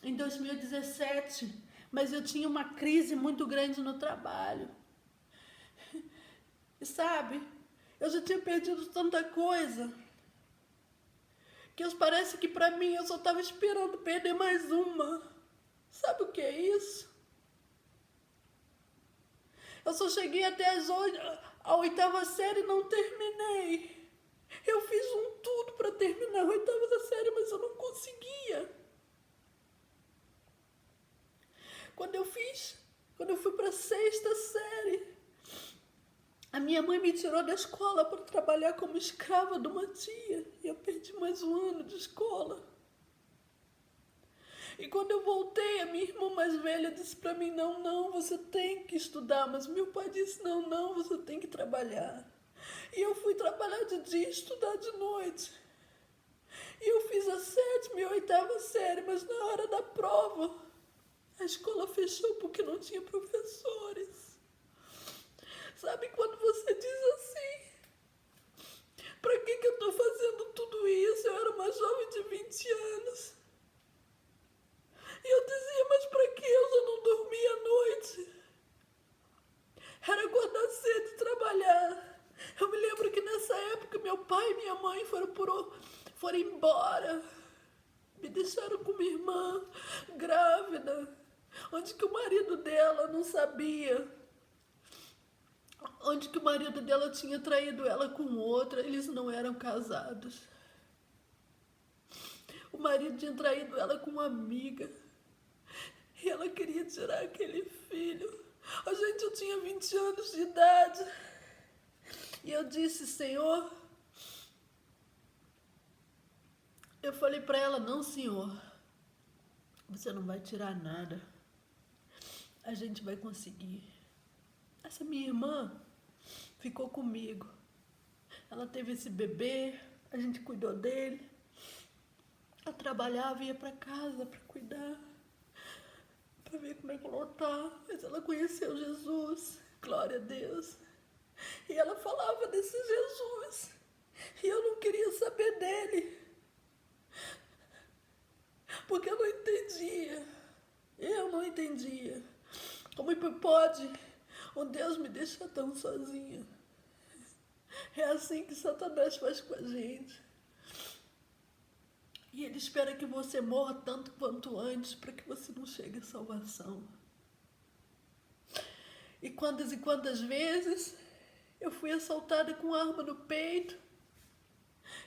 em 2017, mas eu tinha uma crise muito grande no trabalho. E sabe, eu já tinha perdido tanta coisa, que parece que para mim eu só estava esperando perder mais uma. Sabe o que é isso? Eu só cheguei até a 8ª série e não terminei. Eu fiz tudo para terminar a 8ª série, mas eu não conseguia. Quando eu fui para a 6ª série, a minha mãe me tirou da escola para trabalhar como escrava de uma tia. E eu perdi mais um ano de escola. E quando eu voltei, a minha irmã mais velha disse para mim, não, você tem que estudar. Mas meu pai disse, não, você tem que trabalhar. E eu fui trabalhar de dia e estudar de noite. E eu fiz a 7ª e 8ª série, mas na hora da prova, a escola fechou porque não tinha professores. Sabe quando você diz assim, para que eu estou fazendo tudo isso? Eu era uma jovem de 20 anos. E eu dizia, mas para que eu já não dormia à noite? Era acordar cedo e trabalhar. Eu me lembro que nessa época meu pai e minha mãe foram embora. Me deixaram com minha irmã grávida, onde que o marido dela não sabia. Onde que o marido dela tinha traído ela com outra, eles não eram casados. O marido tinha traído ela com uma amiga. E ela queria tirar aquele filho. Gente, eu tinha 20 anos de idade. E eu disse, Senhor... Eu falei para ela, não, Senhor. Você não vai tirar nada. A gente vai conseguir. Essa minha irmã ficou comigo. Ela teve esse bebê, a gente cuidou dele. Ela trabalhava, ia para casa para cuidar, para ver como é que ela tá. Mas ela conheceu Jesus, glória a Deus. E ela falava desse Jesus. E eu não queria saber dele. Porque eu não entendia. Eu não entendia. Como pode um Deus me deixar tão sozinha? É assim que Satanás faz com a gente. E ele espera que você morra tanto quanto antes para que você não chegue à salvação. E quantas vezes eu fui assaltada com arma no peito.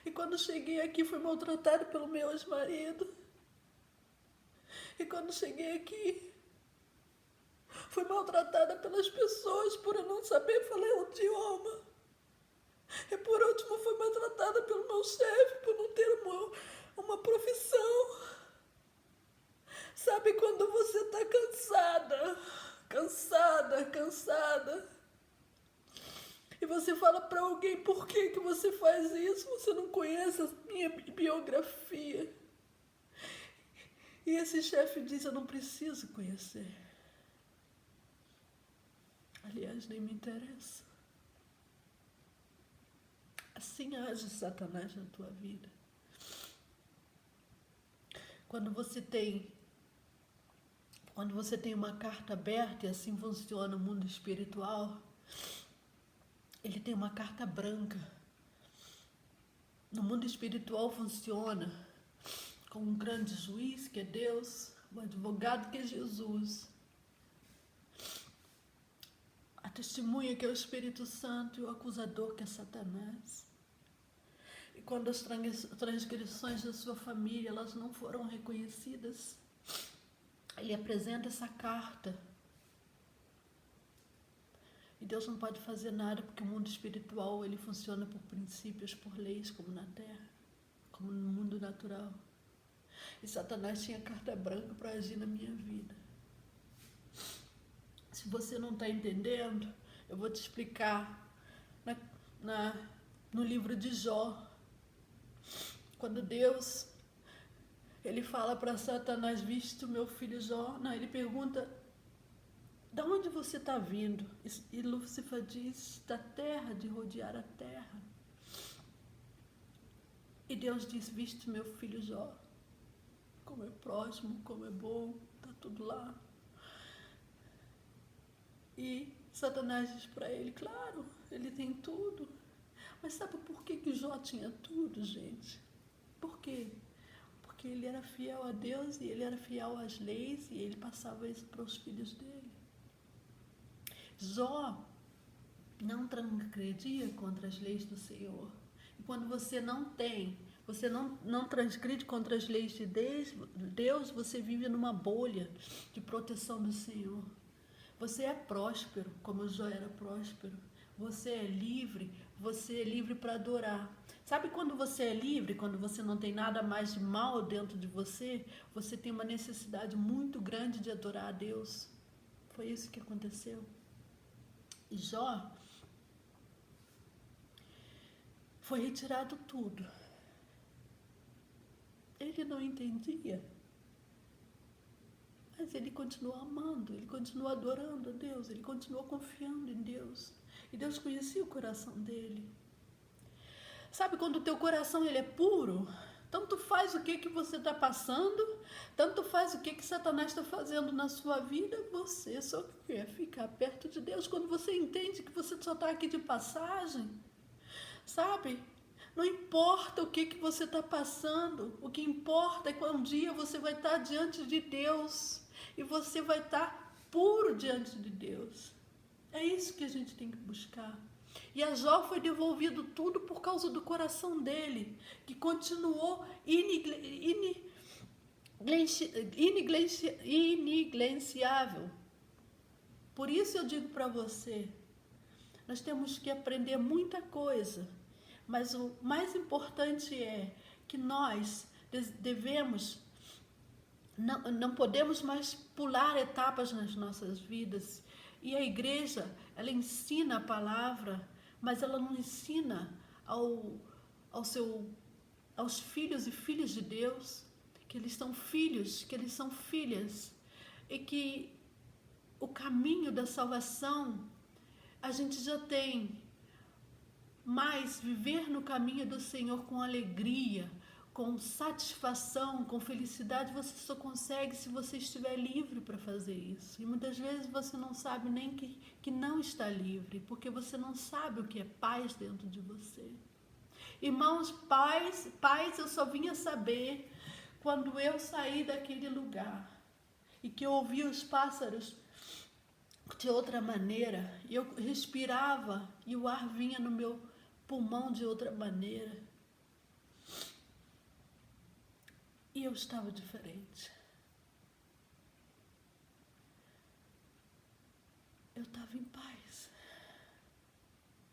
E quando cheguei aqui fui maltratada pelo meu ex-marido. E quando cheguei aqui, fui maltratada pelas pessoas por eu não saber falar o idioma. E por último, fui maltratada pelo meu chefe por não ter uma profissão. Sabe quando você está cansada, e você fala para alguém, por que você faz isso? Você não conhece a minha biografia. E esse chefe diz, eu não preciso conhecer. Aliás, nem me interessa. Assim age Satanás na tua vida. Quando você tem uma carta aberta, e assim funciona o mundo espiritual, ele tem uma carta branca. No mundo espiritual funciona com um grande juiz, que é Deus, um advogado, que é Jesus, a testemunha, que é o Espírito Santo, e o acusador, que é Satanás. E quando as transgressões da sua família elas não foram reconhecidas, ele apresenta essa carta. E Deus não pode fazer nada, porque o mundo espiritual ele funciona por princípios, por leis, como na terra, como no mundo natural. E Satanás tinha carta branca para agir na minha vida. Se você não está entendendo, eu vou te explicar no livro de Jó. Quando Deus ele fala para Satanás, viste o meu filho Jó? Não, ele pergunta, de onde você está vindo? E Lúcifer diz, da terra, de rodear a terra. E E Deus disse, viste meu filho Jó, como é próximo, como é bom, está tudo lá. E Satanás diz para ele, claro, ele tem tudo. Mas sabe por que Jó tinha tudo, gente? Por quê? Porque ele era fiel a Deus e ele era fiel às leis e ele passava isso para os filhos dele. Jó não transgredia contra as leis do Senhor. E quando você não transgride contra as leis de Deus, você vive numa bolha de proteção do Senhor. Você é próspero, como Jó era próspero. Você é livre para adorar. Sabe quando você é livre, quando você não tem nada mais de mal dentro de você, você tem uma necessidade muito grande de adorar a Deus. Foi isso que aconteceu. E Jó foi retirado tudo. Ele não entendia. Mas ele continuou amando, ele continuou adorando a Deus, ele continuou confiando em Deus. E Deus conhecia o coração dele. Sabe quando o teu coração ele é puro? Tanto faz o que você está passando, tanto faz o que Satanás está fazendo na sua vida, você só quer ficar perto de Deus. Quando você entende que você só está aqui de passagem, sabe? Não importa o que você está passando, o que importa é que um dia você vai estar diante de Deus e você vai estar puro diante de Deus. É isso que a gente tem que buscar. E a Jó foi devolvido tudo por causa do coração dele, que continuou inegligenciável. Por isso eu digo para você, nós temos que aprender muita coisa, mas o mais importante é que nós devemos, não podemos mais pular etapas nas nossas vidas. E a igreja, ela ensina a palavra, mas ela não ensina aos filhos e filhas de Deus que eles são filhos, que eles são filhas, e que o caminho da salvação a gente já tem, mas viver no caminho do Senhor com alegria, com satisfação, com felicidade, você só consegue se você estiver livre para fazer isso. E muitas vezes você não sabe nem que não está livre, porque você não sabe o que é paz dentro de você. Irmãos, paz eu só vinha saber quando eu saí daquele lugar e que eu ouvi os pássaros de outra maneira, e eu respirava e o ar vinha no meu pulmão de outra maneira. E eu estava diferente. Eu estava em paz.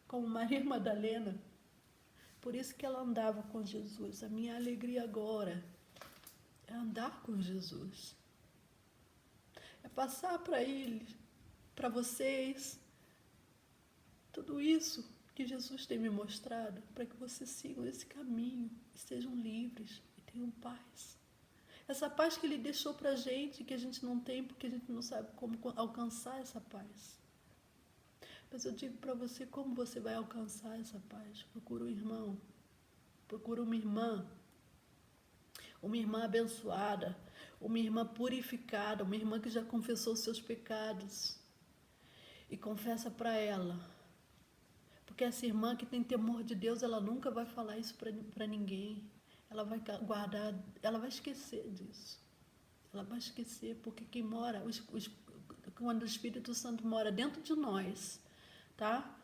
Como Maria Madalena. Por isso que ela andava com Jesus. A minha alegria agora é andar com Jesus. É passar para ele, para vocês, tudo isso que Jesus tem me mostrado, para que vocês sigam esse caminho e sejam livres e tenham paz. Essa paz que ele deixou para a gente, que a gente não tem, porque a gente não sabe como alcançar essa paz. Mas eu digo para você, como você vai alcançar essa paz? Procura um irmão, procura uma irmã abençoada, uma irmã purificada, uma irmã que já confessou seus pecados. E confessa para ela. Porque essa irmã que tem temor de Deus, ela nunca vai falar isso para ninguém. Ela vai guardar, ela vai esquecer disso. Ela vai esquecer, porque quem mora, quando o Espírito Santo mora dentro de nós, tá?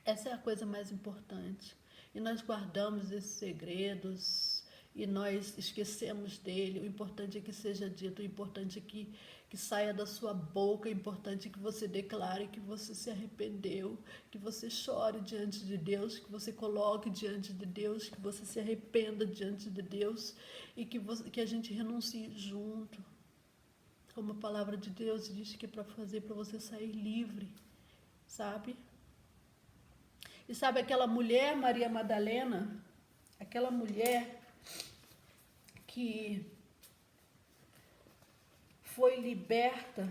Essa é a coisa mais importante. E nós guardamos esses segredos e nós esquecemos dele. O importante é que seja dito, o importante é que saia da sua boca, o importante é que você declare que você se arrependeu, que você chore diante de Deus, que você coloque diante de Deus, que você se arrependa diante de Deus e que a gente renuncie junto. Como a palavra de Deus diz que é para fazer, para você sair livre, sabe? E sabe aquela mulher, Maria Madalena, aquela mulher que foi liberta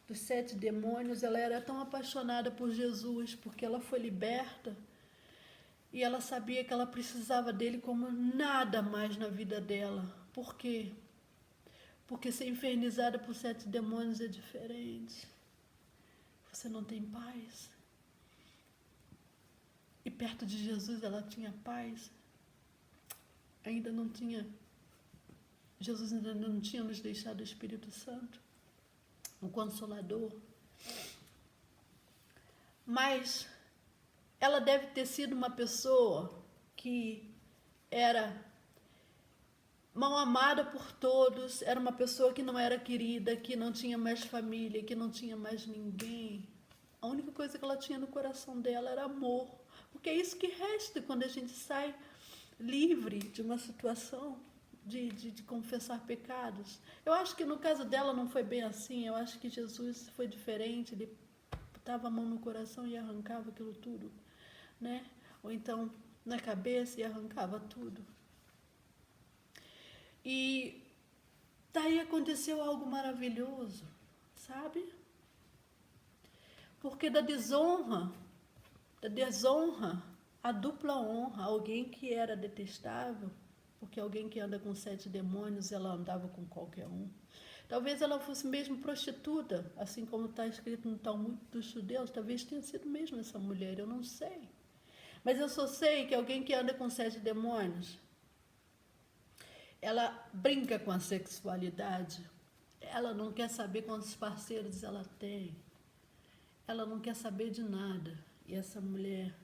dos 7 demônios, ela era tão apaixonada por Jesus, porque ela foi liberta, E ela sabia que ela precisava dele como nada mais na vida dela. Por quê? Porque ser infernizada por 7 demônios é diferente. Você não tem paz. E perto de Jesus ela tinha paz. Ainda não tinha. Jesus ainda não tinha nos deixado o Espírito Santo, o Consolador. Mas ela deve ter sido uma pessoa que era mal amada por todos, era uma pessoa que não era querida, que não tinha mais família, que não tinha mais ninguém. A única coisa que ela tinha no coração dela era amor. Porque é isso que resta quando a gente sai livre de uma situação de confessar pecados. Eu acho que no caso dela não foi bem assim. Eu acho que Jesus foi diferente. Ele botava a mão no coração e arrancava aquilo tudo, né? Ou então na cabeça e arrancava tudo. E daí aconteceu algo maravilhoso, sabe? Porque da desonra, a dupla honra, alguém que era detestável, porque alguém que anda com 7 demônios, ela andava com qualquer um. Talvez ela fosse mesmo prostituta, assim como está escrito no Talmud dos judeus, talvez tenha sido mesmo essa mulher, eu não sei. Mas eu só sei que alguém que anda com 7 demônios, ela brinca com a sexualidade, ela não quer saber quantos parceiros ela tem, ela não quer saber de nada. E essa mulher,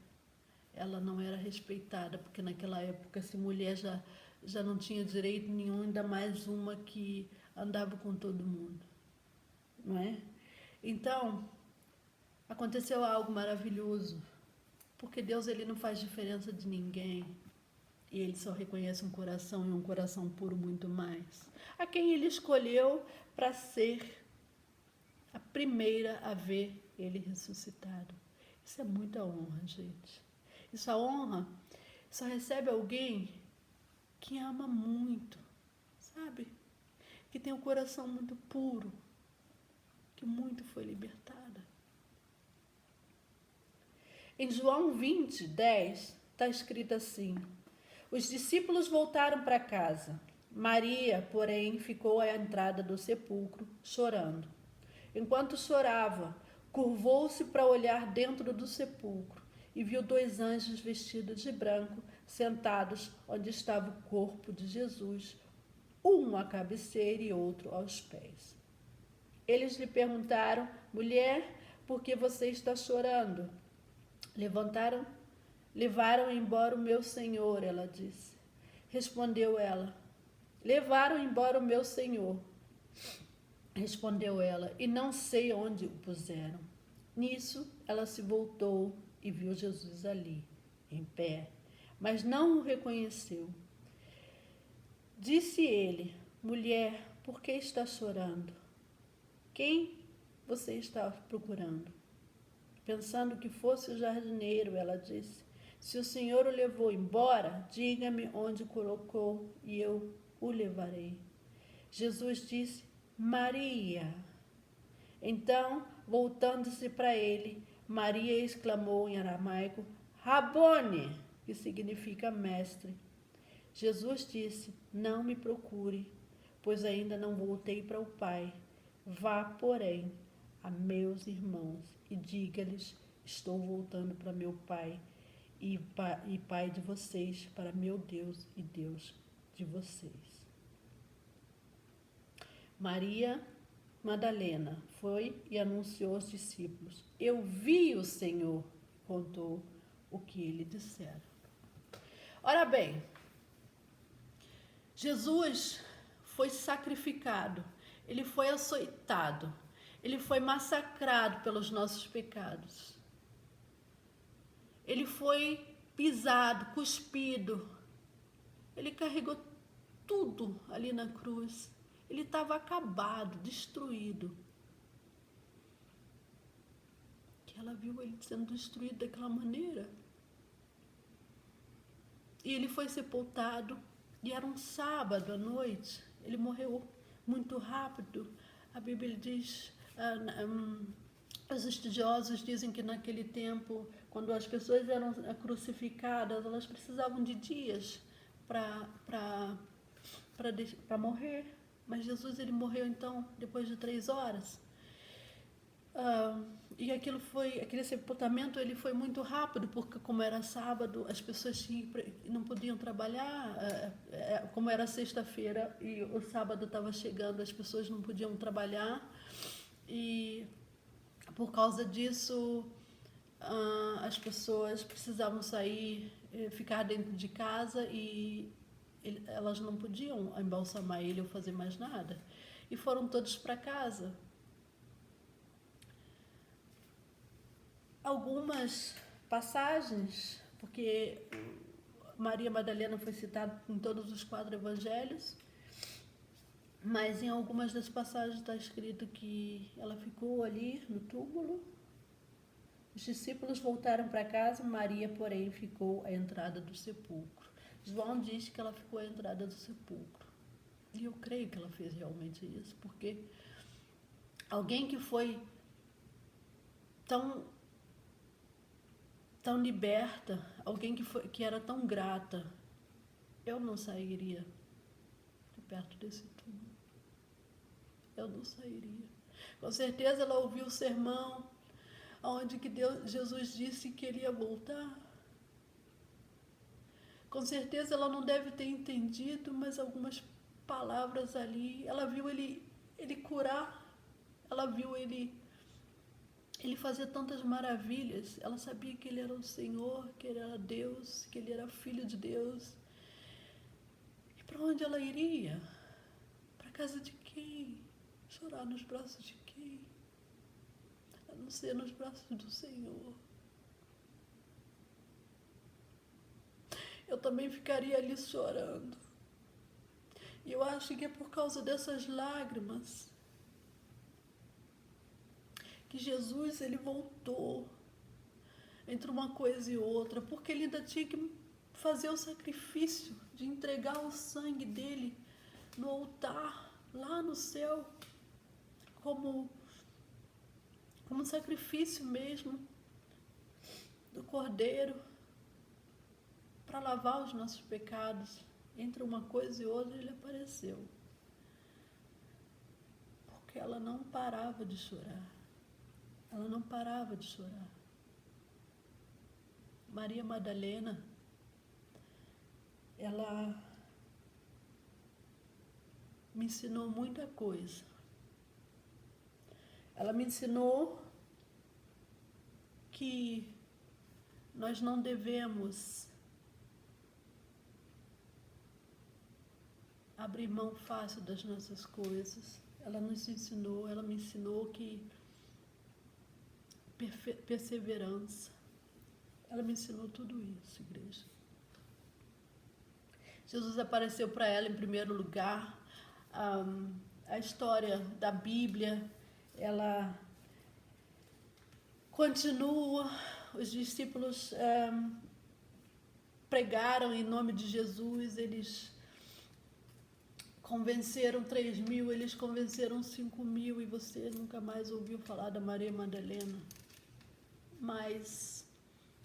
ela não era respeitada, porque naquela época essa mulher já não tinha direito nenhum, ainda mais uma que andava com todo mundo, não é? Então, aconteceu algo maravilhoso, porque Deus ele não faz diferença de ninguém, e ele só reconhece um coração e um coração puro muito mais. A quem ele escolheu para ser a primeira a ver ele ressuscitado. Isso é muita honra, gente. Isso a honra só recebe alguém que ama muito, sabe? Que tem o coração muito puro, que muito foi libertada. Em João 20, 10, está escrito assim: os discípulos voltaram para casa. Maria, porém, ficou à entrada do sepulcro, chorando. Enquanto chorava, curvou-se para olhar dentro do sepulcro e viu 2 anjos vestidos de branco sentados onde estava o corpo de Jesus, um à cabeceira e outro aos pés. Eles lhe perguntaram: mulher, por que você está chorando? Levaram embora o meu senhor, ela disse. Respondeu ela: levaram embora o meu senhor. Respondeu ela, e não sei onde o puseram. Nisso, ela se voltou e viu Jesus ali, em pé, mas não o reconheceu. Disse ele: mulher, por que está chorando? Quem você está procurando? Pensando que fosse o jardineiro, ela disse: se o Senhor o levou embora, diga-me onde o colocou e eu o levarei. Jesus disse: Maria. Então, voltando-se para ele, Maria exclamou em aramaico: Rabone, que significa mestre. Jesus disse: não me procure, pois ainda não voltei para o Pai. Vá, porém, a meus irmãos e diga-lhes: estou voltando para meu Pai e Pai de vocês, para meu Deus e Deus de vocês. Maria Madalena foi e anunciou aos discípulos: eu vi o Senhor, contou o que ele dissera. Ora bem, Jesus foi sacrificado, ele foi açoitado, ele foi massacrado pelos nossos pecados. Ele foi pisado, cuspido. Ele carregou tudo ali na cruz. Ele estava acabado, destruído. Que ela viu ele sendo destruído daquela maneira. E ele foi sepultado. E era um sábado à noite. Ele morreu muito rápido. A Bíblia diz... os estudiosos dizem que naquele tempo, quando as pessoas eram crucificadas, elas precisavam de dias para morrer. Mas Jesus, ele morreu então depois de 3 horas. E aquele sepultamento, ele foi muito rápido, porque como era sábado, as pessoas não podiam trabalhar, como era sexta-feira e o sábado estava chegando, as pessoas não podiam trabalhar, e por causa disso, as pessoas precisavam sair, ficar dentro de casa, e elas não podiam embalsamar ele ou fazer mais nada. E foram todos para casa. Algumas passagens, porque Maria Madalena foi citada em todos os 4 evangelhos, mas em algumas das passagens está escrito que ela ficou ali no túmulo. Os discípulos voltaram para casa, Maria, porém, ficou à entrada do sepulcro. João diz que ela ficou à entrada do sepulcro. E eu creio que ela fez realmente isso, porque alguém que foi tão liberta, alguém que era tão grata, eu não sairia de perto desse túmulo. Eu não sairia. Com certeza ela ouviu o sermão onde que Jesus disse que ele ia voltar. Com certeza ela não deve ter entendido, mas algumas palavras ali, ela viu ele curar, ela viu ele fazia tantas maravilhas. Ela sabia que ele era o Senhor, que ele era Deus, que ele era Filho de Deus. E para onde ela iria? Para a casa de quem? Chorar nos braços de quem? A não ser nos braços do Senhor. Eu também ficaria ali chorando. E eu acho que é por causa dessas lágrimas que Jesus, ele voltou entre uma coisa e outra, porque ele ainda tinha que fazer o sacrifício de entregar o sangue dele no altar, lá no céu, como sacrifício mesmo do Cordeiro, para lavar os nossos pecados. Entre uma coisa e outra, ele apareceu, porque ela não parava de chorar. Ela não parava de chorar. Maria Madalena, ela me ensinou muita coisa. Ela me ensinou que nós não devemos abrir mão fácil das nossas coisas. Ela me ensinou que perseverança. Ela me ensinou tudo isso, igreja. Jesus apareceu para ela em primeiro lugar. A história da Bíblia, ela continua. Os discípulos pregaram em nome de Jesus, eles convenceram 3.000, eles convenceram 5.000, e você nunca mais ouviu falar da Maria Madalena. Mas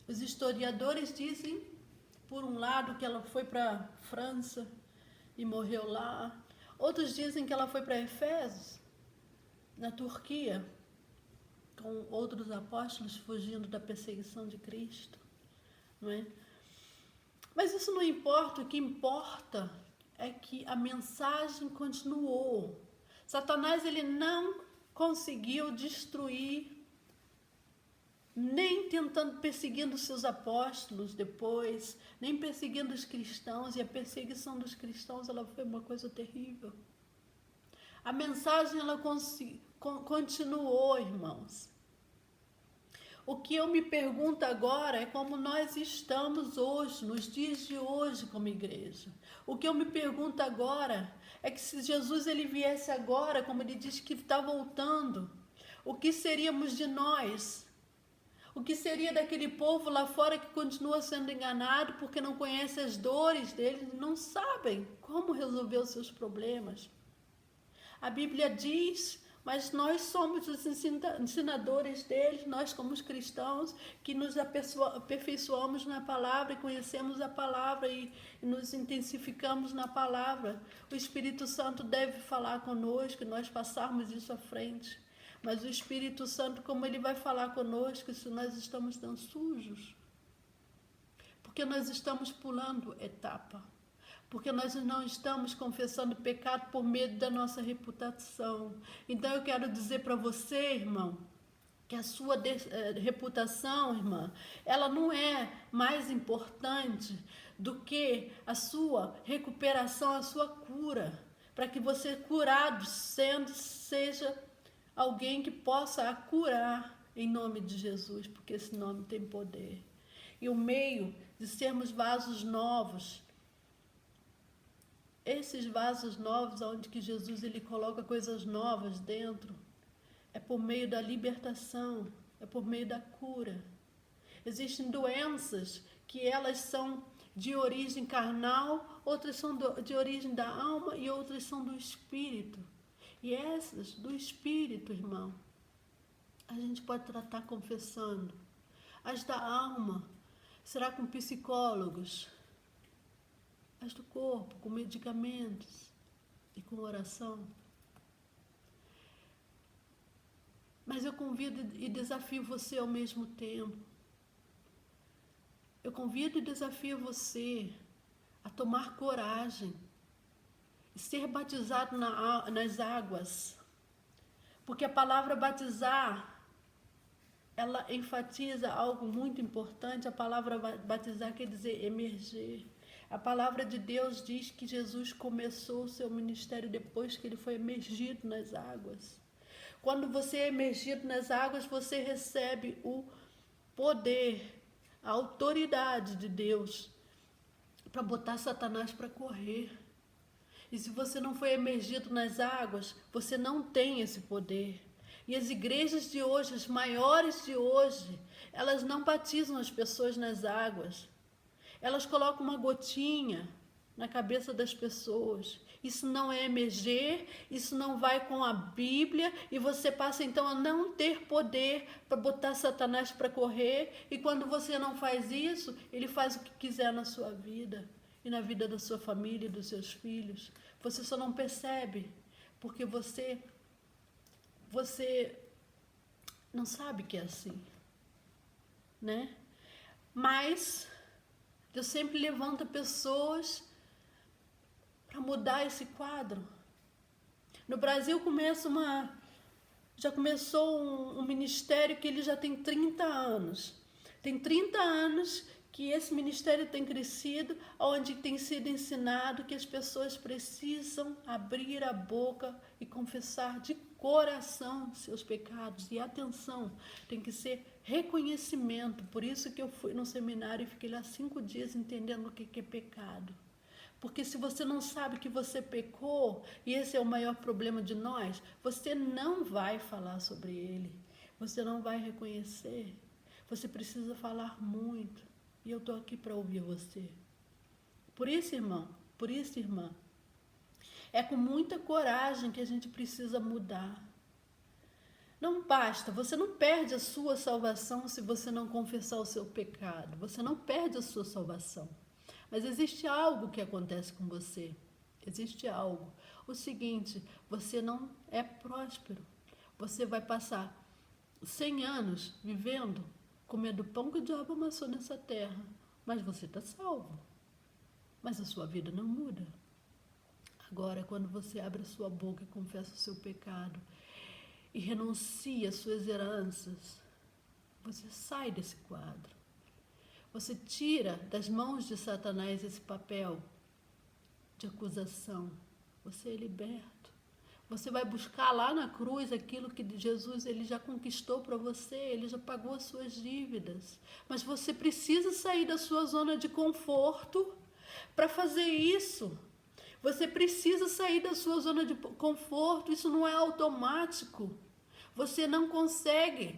os historiadores dizem, por um lado, que ela foi para a França e morreu lá. Outros dizem que ela foi para Éfeso, na Turquia, com outros apóstolos fugindo da perseguição de Cristo, não é? Mas isso não importa. O que importa é que a mensagem continuou. Satanás, ele não conseguiu destruir, nem perseguindo seus apóstolos depois, nem perseguindo os cristãos, e a perseguição dos cristãos, ela foi uma coisa terrível. A mensagem, ela continuou, irmãos. O que eu me pergunto agora é como nós estamos hoje, nos dias de hoje, como igreja. O que eu me pergunto agora é que se Jesus, ele viesse agora, como ele diz que está voltando, o que seríamos de nós? O que seria daquele povo lá fora que continua sendo enganado porque não conhece as dores deles, não sabem como resolver os seus problemas? A Bíblia diz, Mas nós somos os ensinadores deles, nós como os cristãos, que nos aperfeiçoamos na palavra e conhecemos a palavra e nos intensificamos na palavra. O Espírito Santo deve falar conosco e nós passarmos isso à frente. Mas o Espírito Santo, como ele vai falar conosco se nós estamos tão sujos? Porque nós estamos pulando etapa. Porque nós não estamos confessando pecado por medo da nossa reputação. Então eu quero dizer para você, irmão, que a sua reputação, irmã, ela não é mais importante do que a sua recuperação, a sua cura. Para que você, curado sendo, seja alguém que possa a curar em nome de Jesus, porque esse nome tem poder. E o meio de sermos vasos novos, esses vasos novos, onde que Jesus ele coloca coisas novas dentro, é por meio da libertação, é por meio da cura. Existem doenças que elas são de origem carnal, outras são de origem da alma e outras são do espírito. E essas do espírito, irmão, a gente pode tratar confessando. As da alma será com psicólogos. As do corpo, com medicamentos e com oração. Mas eu convido e desafio você ao mesmo tempo. Eu convido e desafio você a tomar coragem e ser batizado nas águas. Porque a palavra batizar, ela enfatiza algo muito importante. A palavra batizar quer dizer emergir. A palavra de Deus diz que Jesus começou o seu ministério depois que ele foi emergido nas águas. Quando você é emergido nas águas, você recebe o poder, a autoridade de Deus para botar Satanás para correr. E se você não foi emergido nas águas, você não tem esse poder. E as igrejas de hoje, as maiores de hoje, elas não batizam as pessoas nas águas. Elas colocam uma gotinha na cabeça das pessoas. Isso não é emerger, isso não vai com a Bíblia, e você passa então a não ter poder para botar Satanás para correr, e quando você não faz isso, ele faz o que quiser na sua vida, e na vida da sua família e dos seus filhos. Você só não percebe, porque você não sabe que é assim, né? Mas Deus sempre levanta pessoas para mudar esse quadro. No Brasil já começou um ministério que ele já tem 30 anos. Tem 30 anos que esse ministério tem crescido, onde tem sido ensinado que as pessoas precisam abrir a boca e confessar de coração seus pecados. E atenção, tem que ser reconhecimento. Por isso que eu fui no seminário e fiquei lá 5 dias entendendo o que é pecado. Porque se você não sabe que você pecou, e esse é o maior problema de nós, você não vai falar sobre ele. Você não vai reconhecer. Você precisa falar muito. E eu estou aqui para ouvir você. Por isso, irmão, por isso, irmã, é com muita coragem que a gente precisa mudar. Não basta, você não perde a sua salvação se você não confessar o seu pecado. Você não perde a sua salvação. Mas existe algo que acontece com você. Existe algo. O seguinte, você não é próspero. Você vai passar 100 anos vivendo, comendo pão que o diabo amassou nessa terra. Mas você está salvo. Mas a sua vida não muda. Agora, quando você abre a sua boca e confessa o seu pecado e renuncia às suas heranças, você sai desse quadro. Você tira das mãos de Satanás esse papel de acusação. Você é liberto. Você vai buscar lá na cruz aquilo que Jesus ele já conquistou para você, ele já pagou as suas dívidas. Mas você precisa sair da sua zona de conforto para fazer isso. Você precisa sair da sua zona de conforto, isso não é automático. Você não consegue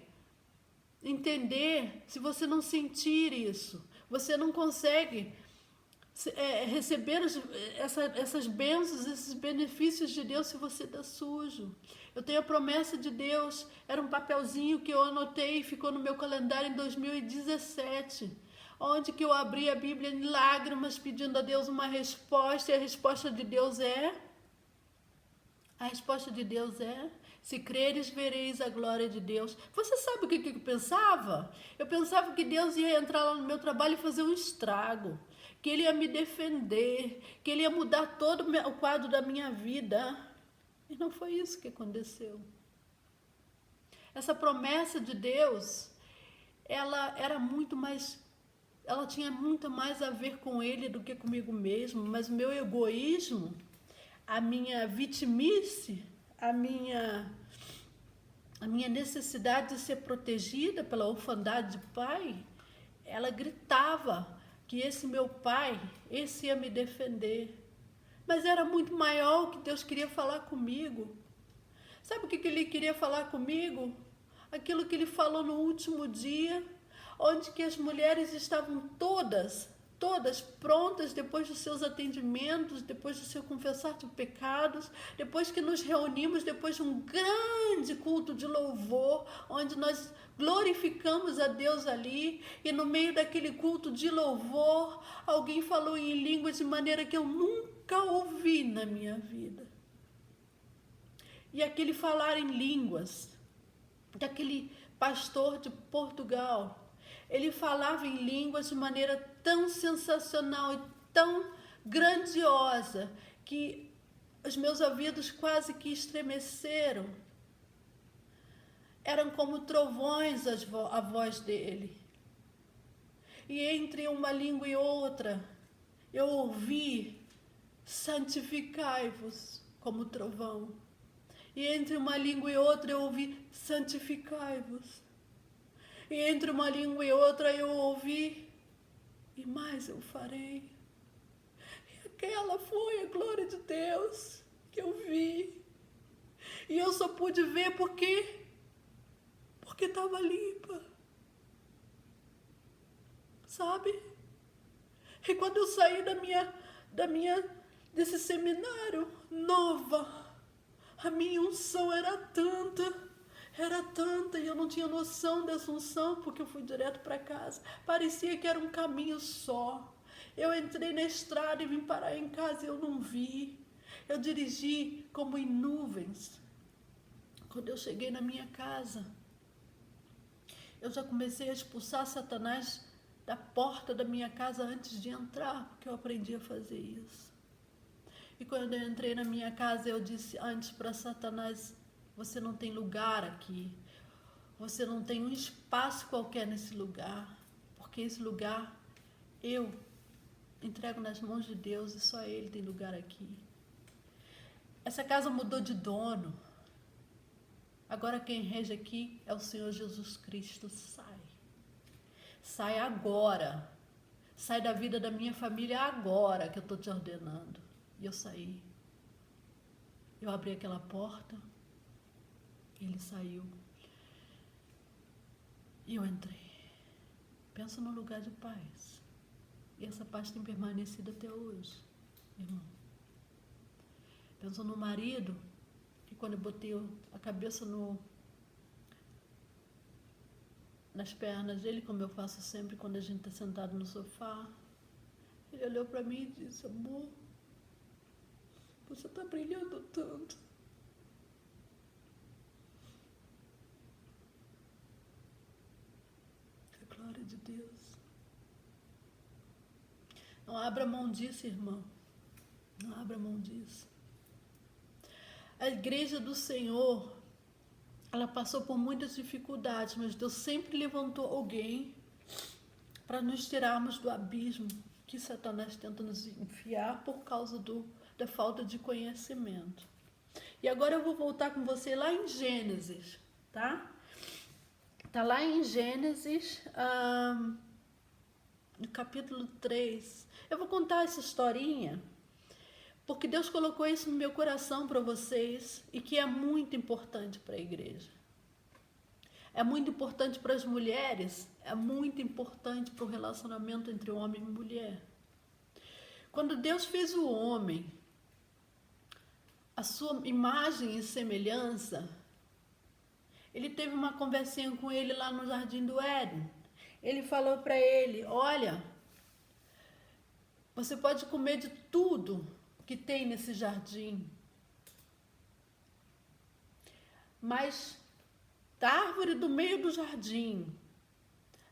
entender se você não sentir isso. Você não consegue receber essas bênçãos, esses benefícios de Deus se você está sujo. Eu tenho a promessa de Deus, era um papelzinho que eu anotei e ficou no meu calendário em 2017, onde que eu abri a Bíblia em lágrimas pedindo a Deus uma resposta, e a resposta de Deus é... se creres, vereis a glória de Deus. Você sabe o que eu pensava? Eu pensava que Deus ia entrar lá no meu trabalho e fazer um estrago, que Ele ia me defender, que Ele ia mudar todo o quadro da minha vida. E não foi isso que aconteceu. Essa promessa de Deus, ela tinha muito mais a ver com Ele do que comigo mesmo, mas o meu egoísmo, a minha vitimice, a minha necessidade de ser protegida pela orfandade de pai, ela gritava que esse meu pai, esse ia me defender. Mas era muito maior o que Deus queria falar comigo. Sabe o que Ele queria falar comigo? Aquilo que Ele falou no último dia, onde que as mulheres estavam todas prontas depois dos seus atendimentos, depois do seu confessar de pecados, depois que nos reunimos, depois de um grande culto de louvor, onde nós glorificamos a Deus ali, e no meio daquele culto de louvor, alguém falou em línguas de maneira que eu nunca ouvi na minha vida. E aquele falar em línguas, daquele pastor de Portugal, ele falava em línguas de maneira tão sensacional e tão grandiosa que os meus ouvidos quase que estremeceram. Eram como trovões a voz dele. E entre uma língua e outra, eu ouvi: santificai-vos, como trovão. E entre uma língua e outra eu ouvi: santificai-vos. E entre uma língua e outra eu ouvi: e mais eu farei. E aquela foi a glória de Deus que eu vi. E eu só pude ver porque estava limpa. Sabe? E quando eu saí desse seminário nova, a minha unção era tanta, e eu não tinha noção dessa unção, porque eu fui direto para casa. Parecia que era um caminho só. Eu entrei na estrada e vim parar em casa e eu não vi. Eu dirigi como em nuvens. Quando eu cheguei na minha casa, eu já comecei a expulsar Satanás da porta da minha casa antes de entrar, porque eu aprendi a fazer isso. E quando eu entrei na minha casa, eu disse antes para Satanás: você não tem lugar aqui. Você não tem um espaço qualquer nesse lugar, porque esse lugar eu entrego nas mãos de Deus e só Ele tem lugar aqui. Essa casa mudou de dono. Agora quem rege aqui é o Senhor Jesus Cristo. Sai agora. Sai da vida da minha família agora que eu estou te ordenando. E eu saí. Eu abri aquela porta. Ele saiu. E eu entrei. Pensa num lugar de paz. E essa paz tem permanecido até hoje, irmão. Pensa no marido, que quando eu botei a cabeça nas pernas dele, como eu faço sempre quando a gente está sentado no sofá, ele olhou para mim e disse: amor, você está brilhando tanto. A glória de Deus. Não abra mão disso, irmão. Não abra mão disso. A igreja do Senhor, ela passou por muitas dificuldades, mas Deus sempre levantou alguém para nos tirarmos do abismo que Satanás tenta nos enfiar por causa da falta de conhecimento. E agora eu vou voltar com você lá em Gênesis, tá? Tá lá em Gênesis, no capítulo 3. Eu vou contar essa historinha, porque Deus colocou isso no meu coração para vocês e que é muito importante para a igreja. É muito importante para as mulheres, é muito importante para o relacionamento entre homem e mulher. Quando Deus fez o homem, a sua imagem e semelhança, ele teve uma conversinha com ele lá no Jardim do Éden. Ele falou para ele: olha, você pode comer de tudo que tem nesse jardim, mas da árvore do meio do jardim,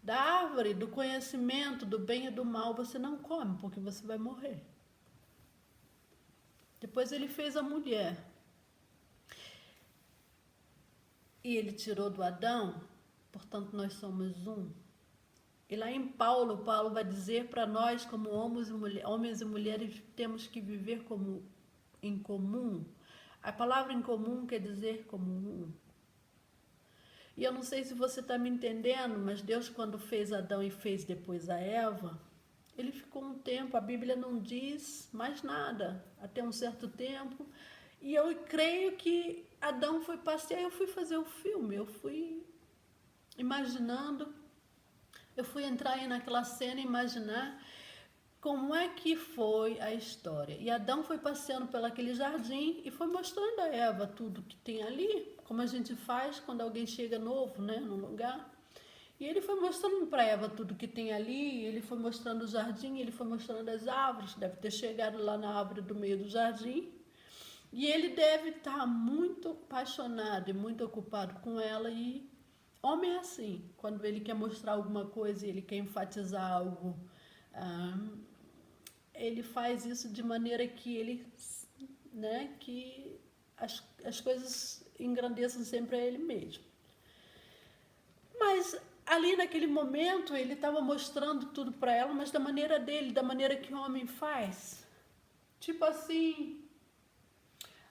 da árvore do conhecimento do bem e do mal, você não come, porque você vai morrer. Depois ele fez a mulher. E ele tirou do Adão, portanto nós somos um. E lá em Paulo vai dizer para nós, como homens e mulheres, temos que viver como em comum. A palavra em comum quer dizer como um. E eu não sei se você está me entendendo, mas Deus, quando fez Adão e fez depois a Eva, ele ficou um tempo, a Bíblia não diz mais nada, até um certo tempo. E eu creio que Adão foi passear, eu fui fazer o filme, eu fui imaginando, eu fui entrar aí naquela cena e imaginar como é que foi a história. E Adão foi passeando pelaquele jardim e foi mostrando a Eva tudo que tem ali, como a gente faz quando alguém chega novo, né, num lugar. E ele foi mostrando para Eva tudo que tem ali, ele foi mostrando o jardim, ele foi mostrando as árvores, deve ter chegado lá na árvore do meio do jardim. E ele deve estar muito apaixonado e muito ocupado com ela. E homem é assim, quando ele quer mostrar alguma coisa, ele quer enfatizar algo, ele faz isso de maneira que ele, né, que as coisas engrandeçam sempre a ele mesmo. Mas ali naquele momento ele estava mostrando tudo para ela, mas da maneira dele, da maneira que o homem faz. Tipo assim,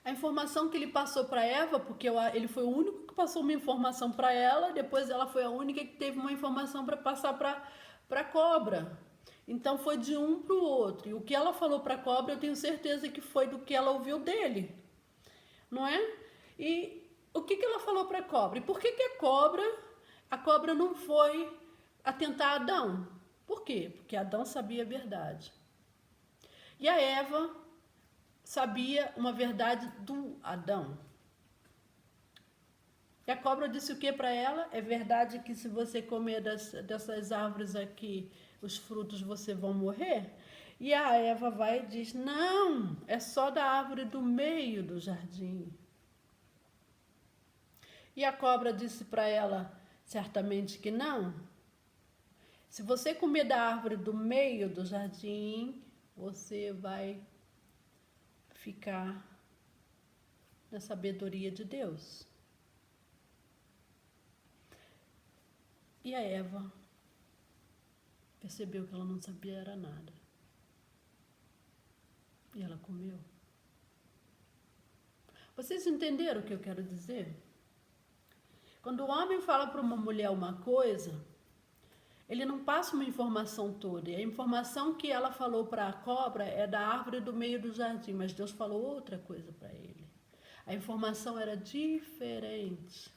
a informação que ele passou para Eva, porque ele foi o único que passou uma informação para ela, depois ela foi a única que teve uma informação para passar para a cobra. Então foi de um para o outro. E o que ela falou para a cobra, eu tenho certeza que foi do que ela ouviu dele. Não é? E o que ela falou para a cobra? E por que a cobra não foi atentar a Adão? Por quê? Porque Adão sabia a verdade. E a Eva sabia uma verdade do Adão. E a cobra disse o que para ela? É verdade que se você comer dessas árvores aqui, os frutos você vão morrer? E a Eva vai e diz, não, é só da árvore do meio do jardim. E a cobra disse para ela, certamente que não. Se você comer da árvore do meio do jardim, você vai ficar na sabedoria de Deus. E a Eva percebeu que ela não sabia era nada. E ela comeu. Vocês entenderam o que eu quero dizer? Quando o homem fala para uma mulher uma coisa, ele não passa uma informação toda. E a informação que ela falou para a cobra é da árvore do meio do jardim, mas Deus falou outra coisa para ele. A informação era diferente.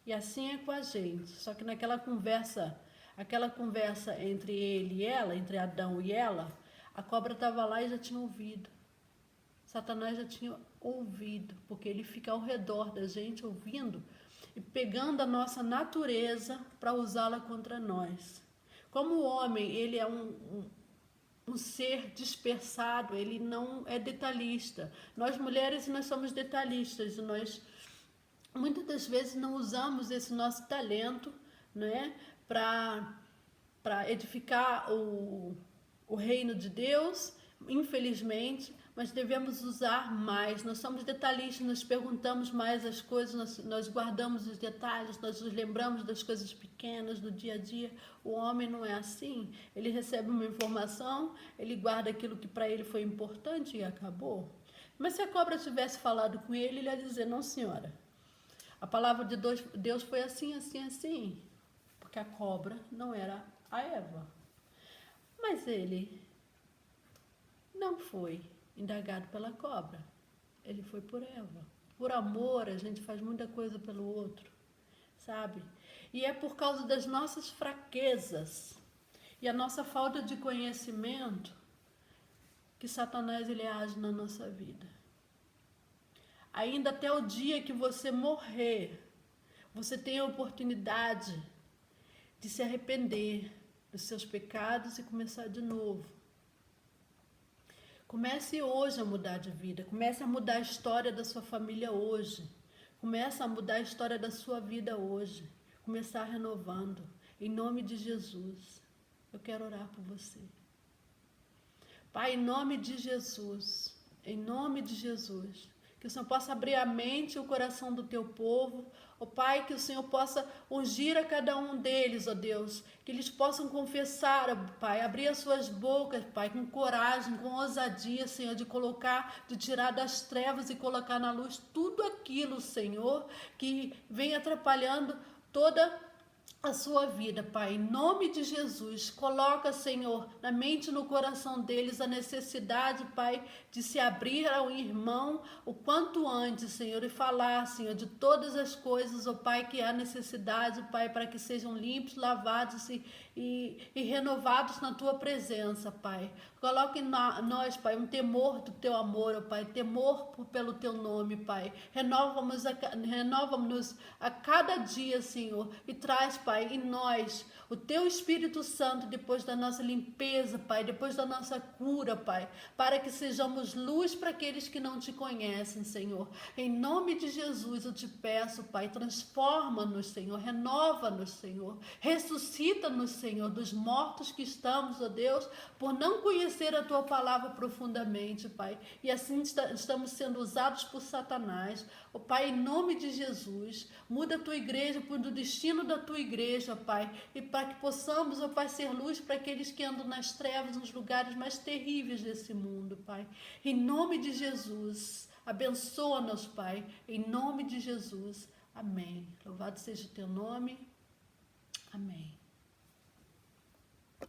E assim é com a gente. Só que naquela conversa entre ele e ela, entre Adão e ela, a cobra estava lá e já tinha ouvido. Satanás já tinha ouvido, porque ele fica ao redor da gente ouvindo e pegando a nossa natureza para usá-la contra nós. Como o homem, ele é um ser dispersado, ele não é detalhista. Nós mulheres, nós somos detalhistas, nós muitas das vezes não usamos esse nosso talento, né, para edificar o reino de Deus, infelizmente, mas devemos usar mais. Nós somos detalhistas, nós perguntamos mais as coisas, nós guardamos os detalhes, nós nos lembramos das coisas pequenas do dia a dia. O homem não é assim. Ele recebe uma informação, ele guarda aquilo que para ele foi importante e acabou. Mas se a cobra tivesse falado com ele, ele ia dizer, não senhora, a palavra de Deus foi assim, assim, assim. Porque a cobra não era a Eva. Mas ele não foi indagado pela cobra. Ele foi por Eva. Por amor, a gente faz muita coisa pelo outro, sabe? E é por causa das nossas fraquezas e a nossa falta de conhecimento que Satanás ele age na nossa vida. Ainda até o dia que você morrer, você tem a oportunidade de se arrepender dos seus pecados e começar de novo. Comece hoje a mudar de vida. Comece a mudar a história da sua família hoje. Comece a mudar a história da sua vida hoje. Começar renovando. Em nome de Jesus, eu quero orar por você. Pai, em nome de Jesus, que o Senhor possa abrir a mente e o coração do teu povo. Ó Pai, que o Senhor possa ungir a cada um deles, ó Deus, que eles possam confessar, ó Pai, abrir as suas bocas, Pai, com coragem, com ousadia, Senhor, de tirar das trevas e colocar na luz tudo aquilo, Senhor, que vem atrapalhando toda a sua vida, Pai. Em nome de Jesus, coloca, Senhor, na mente e no coração deles a necessidade, Pai, de se abrir ao irmão o quanto antes, Senhor, e falar, Senhor, de todas as coisas, ó Pai, que há necessidade, Pai, para que sejam limpos, lavados e renovados na Tua presença, Pai. Coloque em nós, Pai, um temor do Teu amor, ó Pai, temor pelo Teu nome, Pai. Renova-nos a cada dia, Senhor, e traz, Pai, em nós o Teu Espírito Santo depois da nossa limpeza, Pai, depois da nossa cura, Pai, para que sejamos luz para aqueles que não Te conhecem, Senhor. Em nome de Jesus eu Te peço, Pai, transforma-nos, Senhor, renova-nos, Senhor, ressuscita-nos, Senhor, dos mortos que estamos, ó Deus, por não conhecer a Tua palavra profundamente, Pai, e assim estamos sendo usados por Satanás. Ó Pai, em nome de Jesus, muda a Tua igreja, muda o destino da Tua igreja, Pai, e para que possamos, ó Pai, ser luz para aqueles que andam nas trevas, nos lugares mais terríveis desse mundo, Pai. Em nome de Jesus, abençoa-nos, Pai, em nome de Jesus. Amém. Louvado seja o Teu nome. Amém.